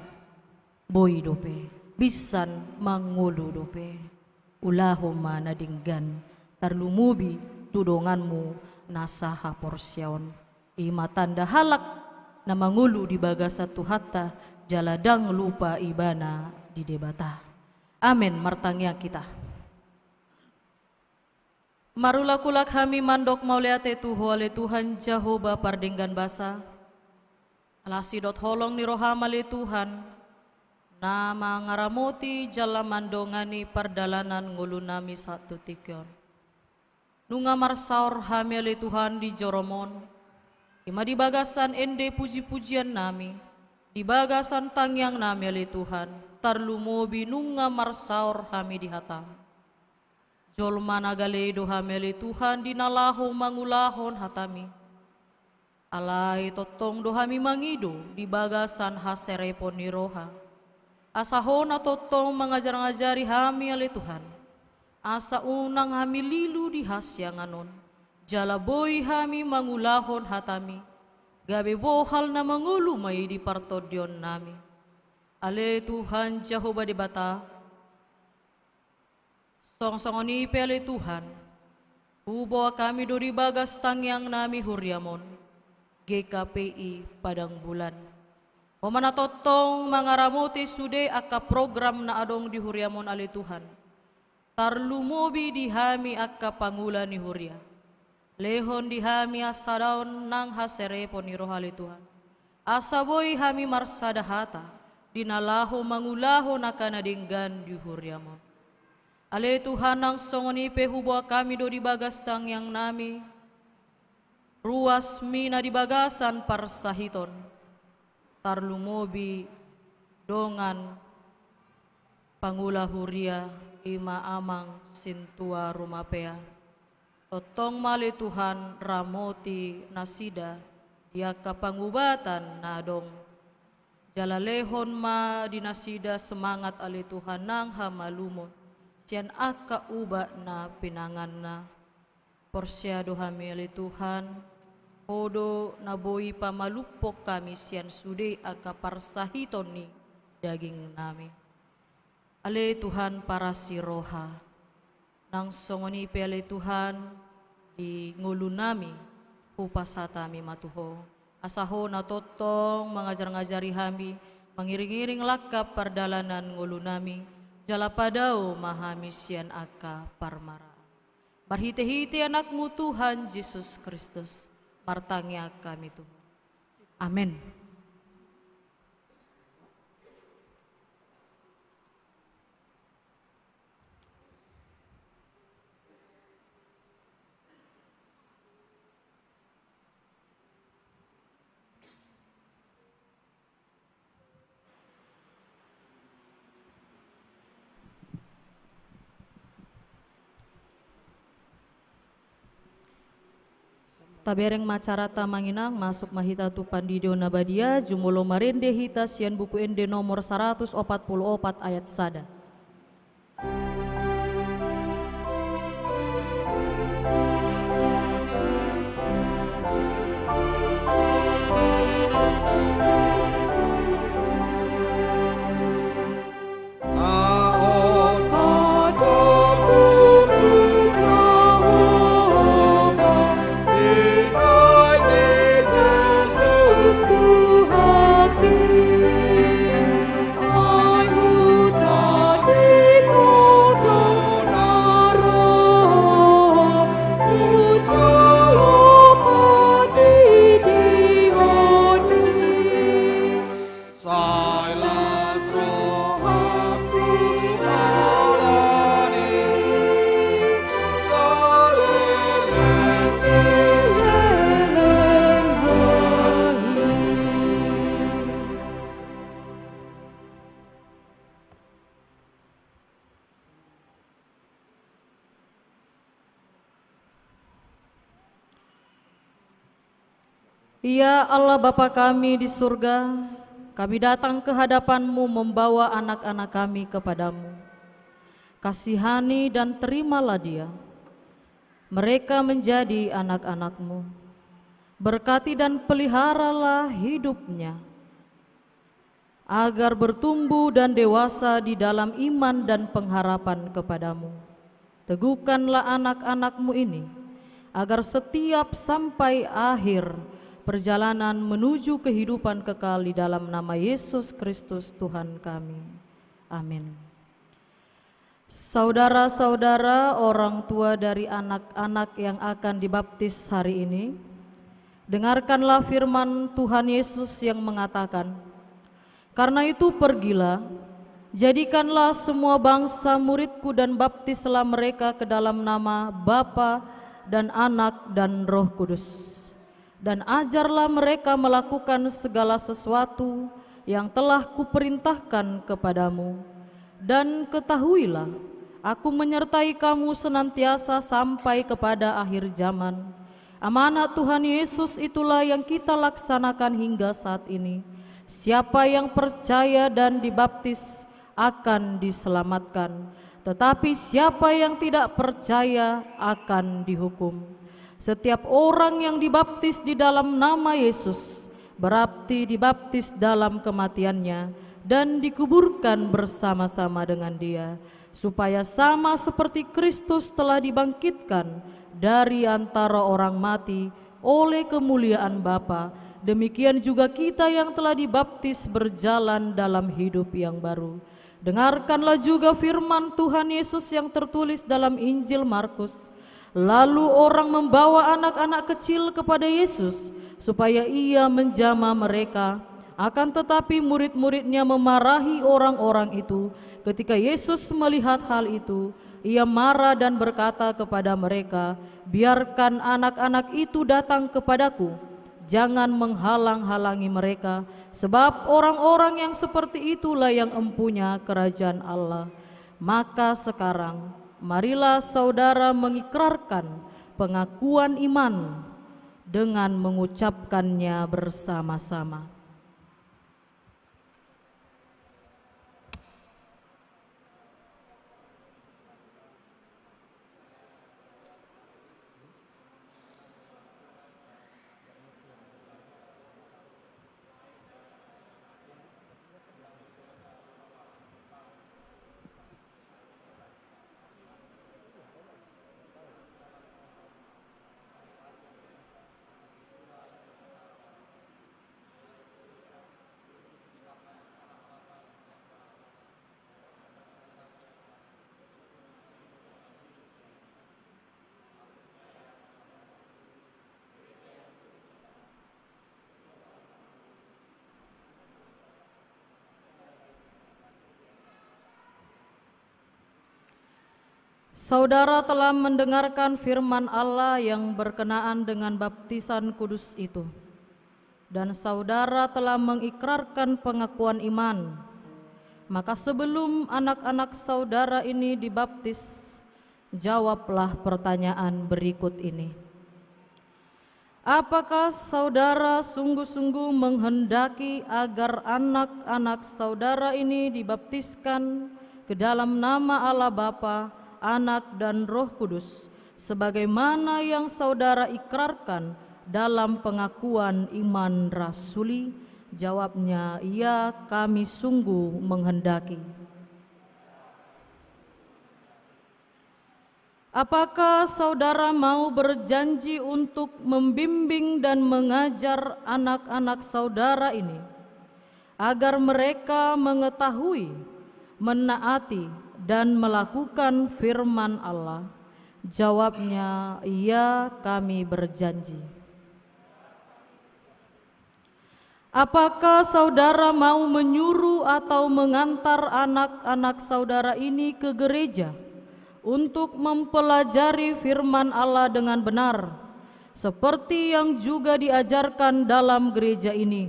[SPEAKER 5] boy dope, bisan mangulu dope, ulahoma nadinggan, tarlumubi tudonganmu nasaha porsyaon, ima tanda halak na mangulu di bagasa tuhata, jaladang lupa ibana di debata. Amin martangya kita. Marulakulak kami mandok mauliate tuho ale Tuhan Jahoba pardenggan basa. Alasidot holong ni rohamale Tuhan. Nama ngaramoti jala mandongani pardalanan ngulunami satu tikyon. Nunga marsaur hami ale Tuhan di Joromon. Ima di bagasan ende puji-pujian nami. Di bagasan tangyang nami ale Tuhan. Tarlumo binunga marsaur hami di hatam. Jolma nagaledo hameli Tuhan dinalaho mangulahon hatami. Alay totong do hami mangido di bagasan haserepon ni roha. Asahon na totong mengajar-ngajari hami ale Tuhan. asa unang hami lilu di hasyanganon, jala boy hami mangulahon hatami, gabe bohal na mangulumay di partodyon nami. Ale Tuhan Jehovah di bata, song-songoni pele Tuhan, hubo kami do di bagas tangyang nami huriamon, GKPI Padang Bulan. Pamanatotong mga ramote sude aka program na adong di huriamon ali Tuhan. Tarlumobi di hami aka pangula ni huria. Lehon di hami asadaon nang haserepo ni rohali Tuhan. Asaboy hami marsada hata, dinalaho mangulaho na kanadinggan di huriamon. Ale Tuhan ang songonipe hubo kami do di bagas tangyang nami, ruas mina di bagasan parsahiton, tarlumobi dongan pangula huria ima amang sintua rumapea. Totong mali Tuhan ramoti nasida dia kapangubatan nadong. Jalalehon ma dinasida semangat ali Tuhan nang hamalumon. Sian aka uba na pinangan na. Porsyado kami ali Tuhan. Odo na boy pamalupok kami sian sude aka parsahiton ni daging nami. Ale Tuhan para si roha. Nang songoni pe ale Tuhan di ngulu nami upasatami matuho. Asaho na totong mengajar-ngajari hami, mengiring-iring lakap pardalanan ngulu nami, jalapadao mahami sian aka parmara. Barhite-hite anakmu Tuhan Yesus Kristus, martangnya kami Tuhan. Amin. Tabereng macarata manginang masuk mahita tu pandidio nabadia jumulo marende hita sian buku ende nomor 144 ayat sada. Ya Allah Bapa kami di surga, kami datang ke hadapan-Mu membawa anak-anak kami kepadamu. Kasihani dan terimalah dia. Mereka menjadi anak-anak-Mu. Berkati dan peliharalah hidupnya, agar bertumbuh dan dewasa di dalam iman dan pengharapan kepadamu. Teguhkanlah anak-anak-Mu ini, agar setiap sampai akhir perjalanan menuju kehidupan kekal di dalam nama Yesus Kristus Tuhan kami. Amin. Saudara-saudara, orang tua dari anak-anak yang akan dibaptis hari ini, dengarkanlah firman Tuhan Yesus yang mengatakan, "Karena itu pergilah, jadikanlah semua bangsa muridku dan baptislah mereka ke dalam nama Bapa dan Anak dan Roh Kudus. Dan ajarlah mereka melakukan segala sesuatu yang telah kuperintahkan kepadamu. Dan ketahuilah, aku menyertai kamu senantiasa sampai kepada akhir zaman." Amanat Tuhan Yesus itulah yang kita laksanakan hingga saat ini. Siapa yang percaya dan dibaptis akan diselamatkan, tetapi siapa yang tidak percaya akan dihukum. Setiap orang yang dibaptis di dalam nama Yesus berarti dibaptis dalam kematiannya dan dikuburkan bersama-sama dengan Dia, supaya sama seperti Kristus telah dibangkitkan dari antara orang mati oleh kemuliaan Bapa, demikian juga kita yang telah dibaptis berjalan dalam hidup yang baru. Dengarkanlah juga firman Tuhan Yesus yang tertulis dalam Injil Markus. Lalu orang membawa anak-anak kecil kepada Yesus supaya Ia menjamah mereka. Akan tetapi murid-muridnya memarahi orang-orang itu. Ketika Yesus melihat hal itu, Ia marah dan berkata kepada mereka, "Biarkan anak-anak itu datang kepadaku. Jangan menghalang-halangi mereka, sebab orang-orang yang seperti itulah yang empunya kerajaan Allah." Maka sekarang, marilah saudara mengikrarkan pengakuan iman dengan mengucapkannya bersama-sama. Saudara telah mendengarkan firman Allah yang berkenaan dengan baptisan kudus itu, dan saudara telah mengikrarkan pengakuan iman. Maka sebelum anak-anak saudara ini dibaptis, jawablah pertanyaan berikut ini. Apakah saudara sungguh-sungguh menghendaki agar anak-anak saudara ini dibaptiskan ke dalam nama Allah Bapa, Anak dan Roh Kudus, sebagaimana yang saudara ikrarkan dalam pengakuan iman rasuli? Jawabnya, "Ya, kami sungguh menghendaki." Apakah saudara mau berjanji untuk membimbing dan mengajar anak-anak saudara ini agar mereka mengetahui, menaati, dan melakukan firman Allah? Jawabnya, "Ya, kami berjanji." Apakah saudara mau menyuruh atau mengantar anak-anak saudara ini ke gereja untuk mempelajari firman Allah dengan benar, seperti yang juga diajarkan dalam gereja ini,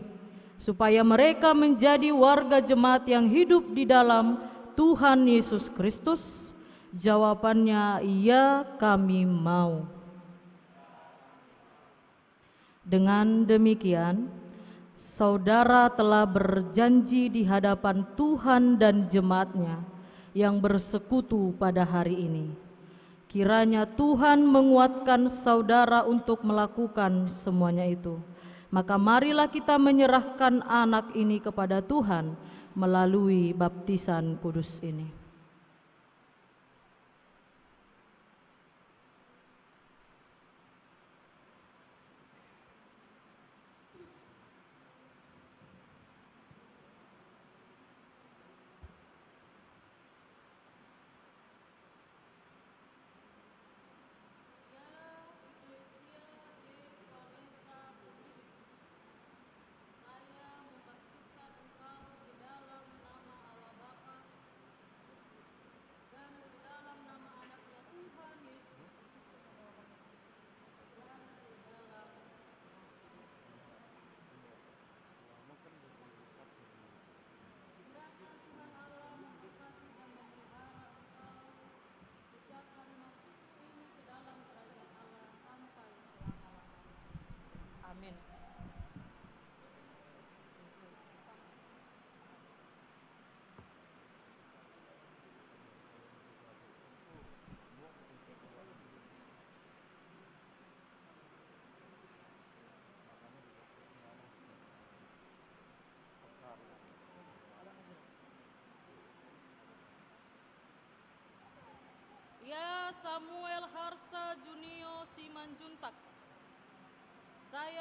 [SPEAKER 5] supaya mereka menjadi warga jemaat yang hidup di dalam Tuhan Yesus Kristus? Jawabannya, "Ya, kami mau." Dengan demikian, saudara telah berjanji di hadapan Tuhan dan jemaat-Nya yang bersekutu pada hari ini. Kiranya Tuhan menguatkan saudara untuk melakukan semuanya itu. Maka marilah kita menyerahkan anak ini kepada Tuhan melalui baptisan kudus ini.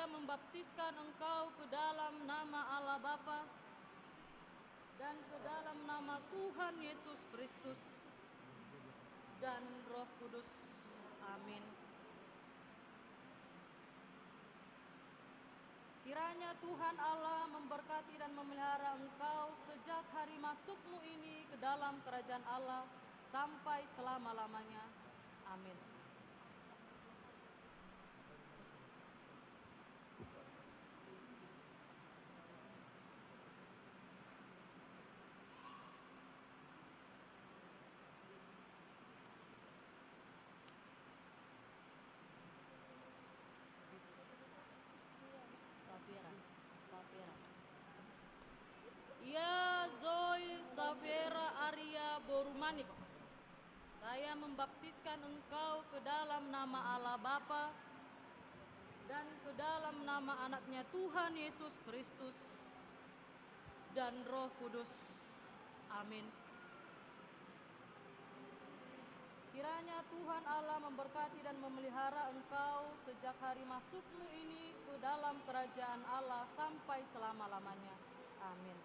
[SPEAKER 5] Saya membaptiskan engkau ke dalam nama Allah Bapa dan ke dalam nama Tuhan Yesus Kristus dan Roh Kudus. Amin. Kiranya Tuhan Allah memberkati dan memelihara engkau sejak hari masukmu ini ke dalam kerajaan Allah sampai selama-lamanya. Amin. Ya Zoe Savera Arya Borumanik, saya membaptiskan engkau ke dalam nama Allah Bapa dan ke dalam nama anaknya Tuhan Yesus Kristus dan Roh Kudus. Amin. Kiranya Tuhan Allah memberkati dan memelihara engkau sejak hari masukmu ini ke dalam kerajaan Allah sampai selama-lamanya. Amin.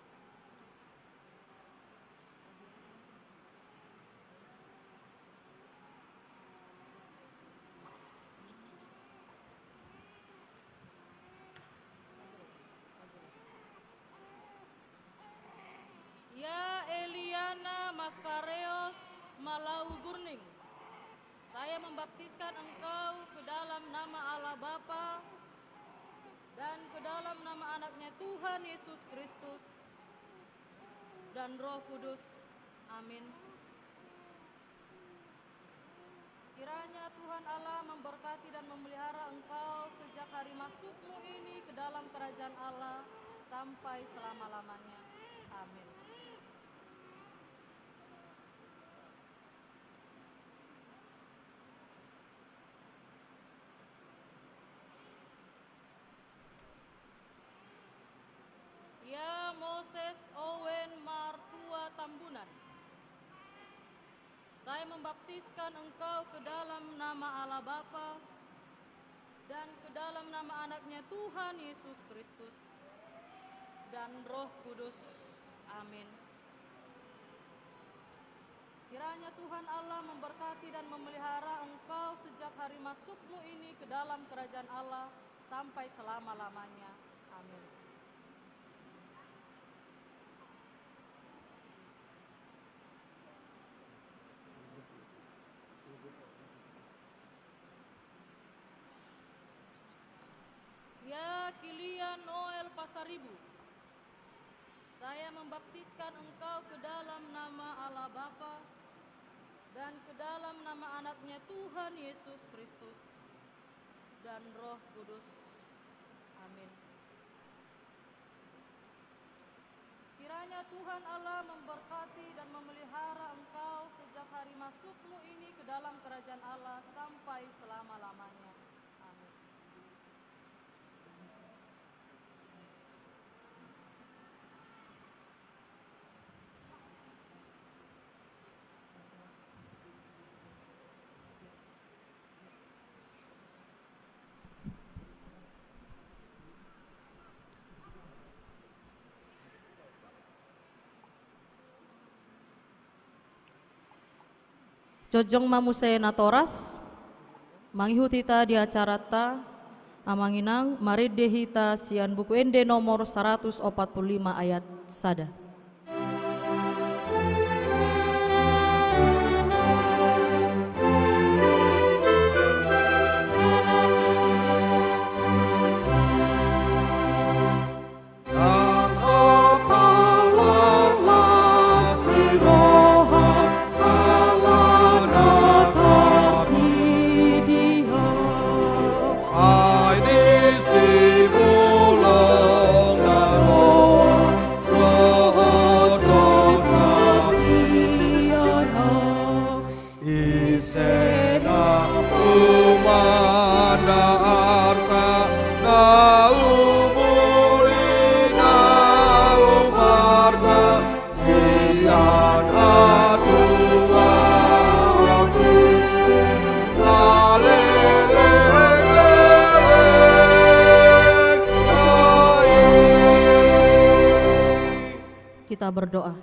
[SPEAKER 5] Ya Eliana Makareos Malau Burning, saya membaptiskan engkau ke dalam nama Allah Bapa dan ke dalam nama anaknya Tuhan Yesus Kristus dan Roh Kudus. Amin. Kiranya Tuhan Allah memberkati dan memelihara engkau sejak hari masukmu ini ke dalam kerajaan Allah sampai selama-lamanya. Amin. Ya Moses Owen Martua Tambunan, saya membaptiskan engkau ke dalam nama Allah Bapa dan ke dalam nama anaknya Tuhan Yesus Kristus dan Roh Kudus. Amin. Kiranya Tuhan Allah memberkati dan memelihara engkau sejak hari masukmu ini ke dalam kerajaan Allah sampai selama-lamanya. Amin. Ya Kilian Noel Pasaribu, saya membaptiskan engkau ke dalam nama Allah Bapa dan ke dalam nama anaknya Tuhan Yesus Kristus dan Roh Kudus. Amin. Kiranya Tuhan Allah memberkati dan memelihara engkau sejak hari masukmu ini ke dalam kerajaan Allah sampai selama-lamanya. Amin. Jojong mamusay natoras, manghihutita di acara ta, amanginang maridehita sian buku ende nomor 145 ayat sada.
[SPEAKER 3] Ai discipulong na roa
[SPEAKER 5] Kita berdoa.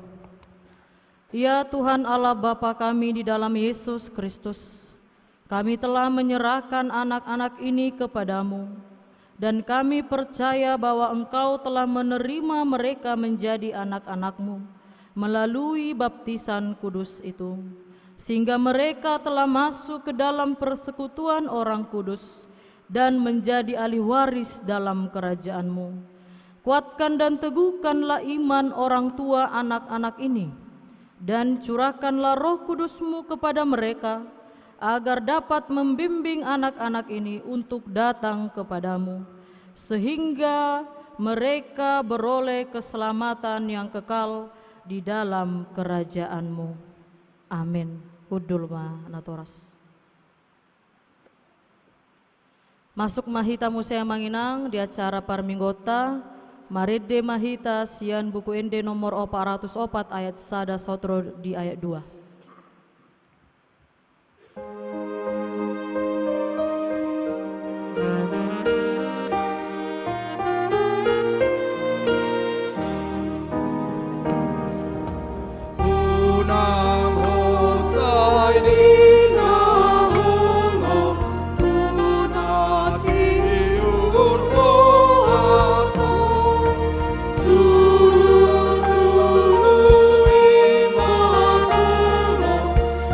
[SPEAKER 5] Ya Tuhan Allah Bapa kami di dalam Yesus Kristus, kami telah menyerahkan anak-anak ini kepadamu, dan kami percaya bahwa Engkau telah menerima mereka menjadi anak-anak-Mu melalui baptisan kudus itu, sehingga mereka telah masuk ke dalam persekutuan orang kudus dan menjadi ahli waris dalam kerajaan-Mu. Kuatkan dan teguhkanlah iman orang tua anak-anak ini, dan curahkanlah Roh Kudus-Mu kepada mereka, agar dapat membimbing anak-anak ini untuk datang kepadamu, sehingga mereka beroleh keselamatan yang kekal di dalam kerajaan-Mu. Amin. Hudul ma natoras. Masuk mahita musea manginang di acara parminggota, Marede mahita sian buku ende nomor 404 ayat sada sotro di ayat 2.
[SPEAKER 3] Unam hosai di naungo, tunati ugur rohato, sulu imakulo,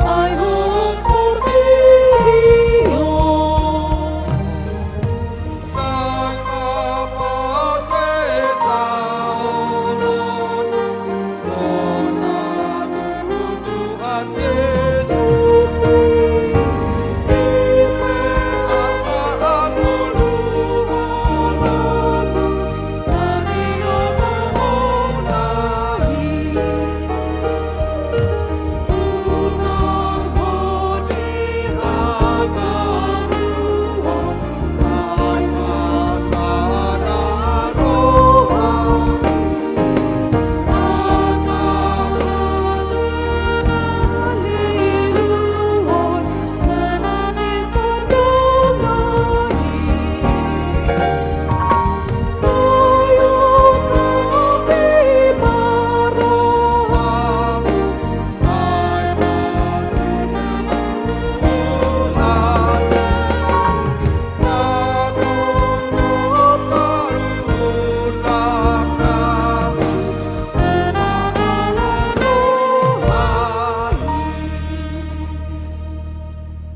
[SPEAKER 3] ai hope por Dio.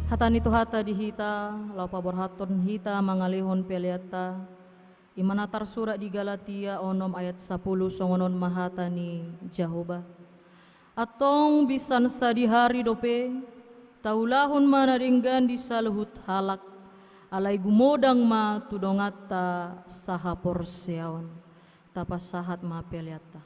[SPEAKER 5] Hatani tuhata dihita, laupa borhaton hita mangalihon peliata, imanatar surat di Galatia onom ayat 10 songonon mahatani Jahoba. Atong bisan sadi hari dope, taulahun manaringgan di saluhut halak, alai gumodang ma tudongata saha porseaon, tapasahat ma peliata.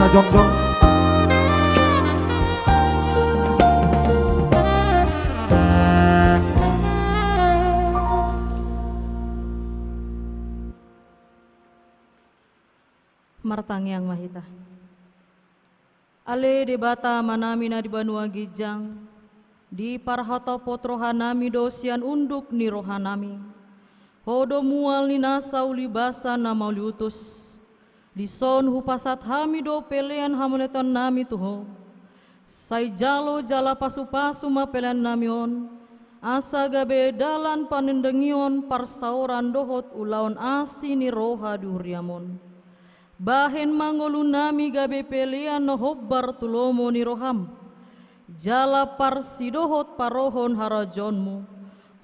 [SPEAKER 6] jong-jong.
[SPEAKER 5] Martang yang mahita. Ale debata manamina di Banua Gijang, di parhato potrohanami dosian unduk ni rohanami. Hodo mual ni nasau libasa nama liutus, di son hupasat hami do pelean hamoneton nami tuho. Sai jalo jala pasu-pasu ma pelean namion, asa gabe dalan panendengion parsauran dohot ulaon asi ni roha duriamon. Bahen mangolu nami gabe pelian no hobbar tulomo ni roham. Jala parsidohot parohon harajonmu.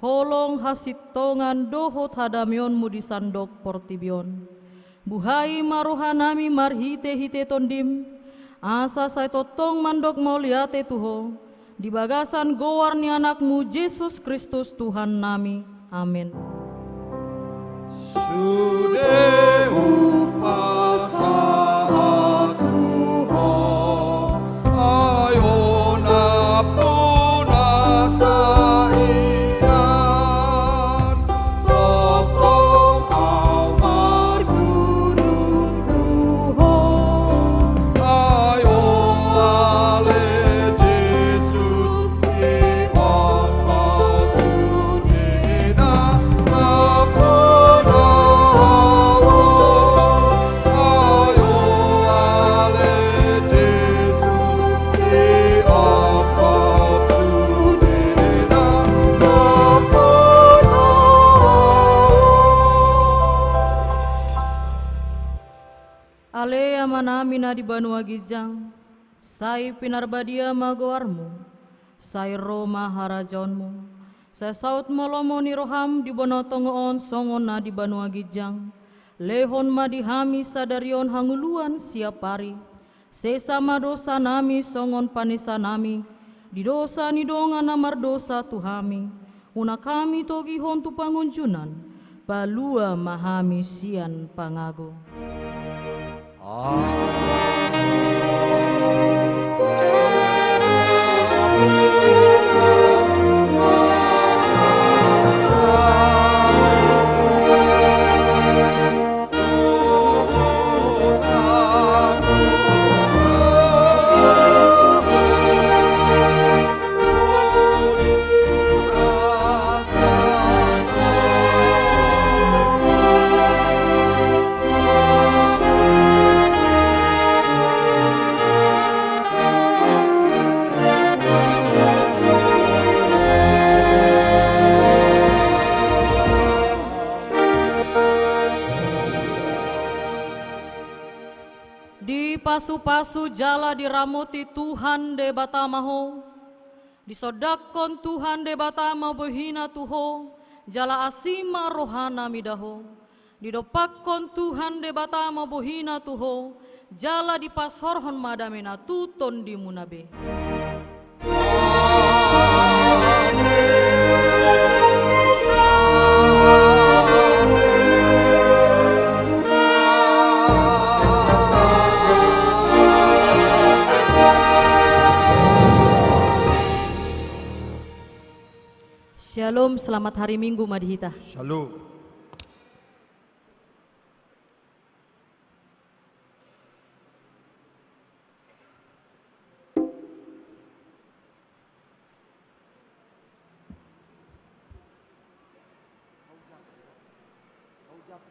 [SPEAKER 5] Holong hasitongan dohot hadamionmu di sandok portibion. Buhai marohanami marhite-hite tondim. Asa saya totong mandok mau liate tuho. Di bagasan goar ni anakmu Yesus Kristus Tuhan nami. Amin.
[SPEAKER 3] Sudah upasa Tuhan, ayo napuna saian, tolong awar guru Tuhan, ayo ale Yesus si Allah tunina napuna.
[SPEAKER 5] Ale amanamina di Banua Gijang, sai pinarbadia magoarmu, sai Roma harajonmu, sai saut molomo ni roham di bonotongoon songona di Banua Gijang, lehon madihami sadarion hanguluan siapari, sesama dosa nami songon panisa nami, di dosa ni donga namar dosa tuhami, una kami togi hontu pangunjunan, palua mahami sian pangago. Pasu-pasu jala diramuti Tuhan de batamaho, disodakon Tuhan de batama bohina tuho, jala asima rohana midaho, didopakon Tuhan de batama bohina tuho, jala dipashorhon madamena tuton di munabe. Shalom, selamat hari Minggu Madhita.
[SPEAKER 6] Shalom.
[SPEAKER 3] Kau jawab,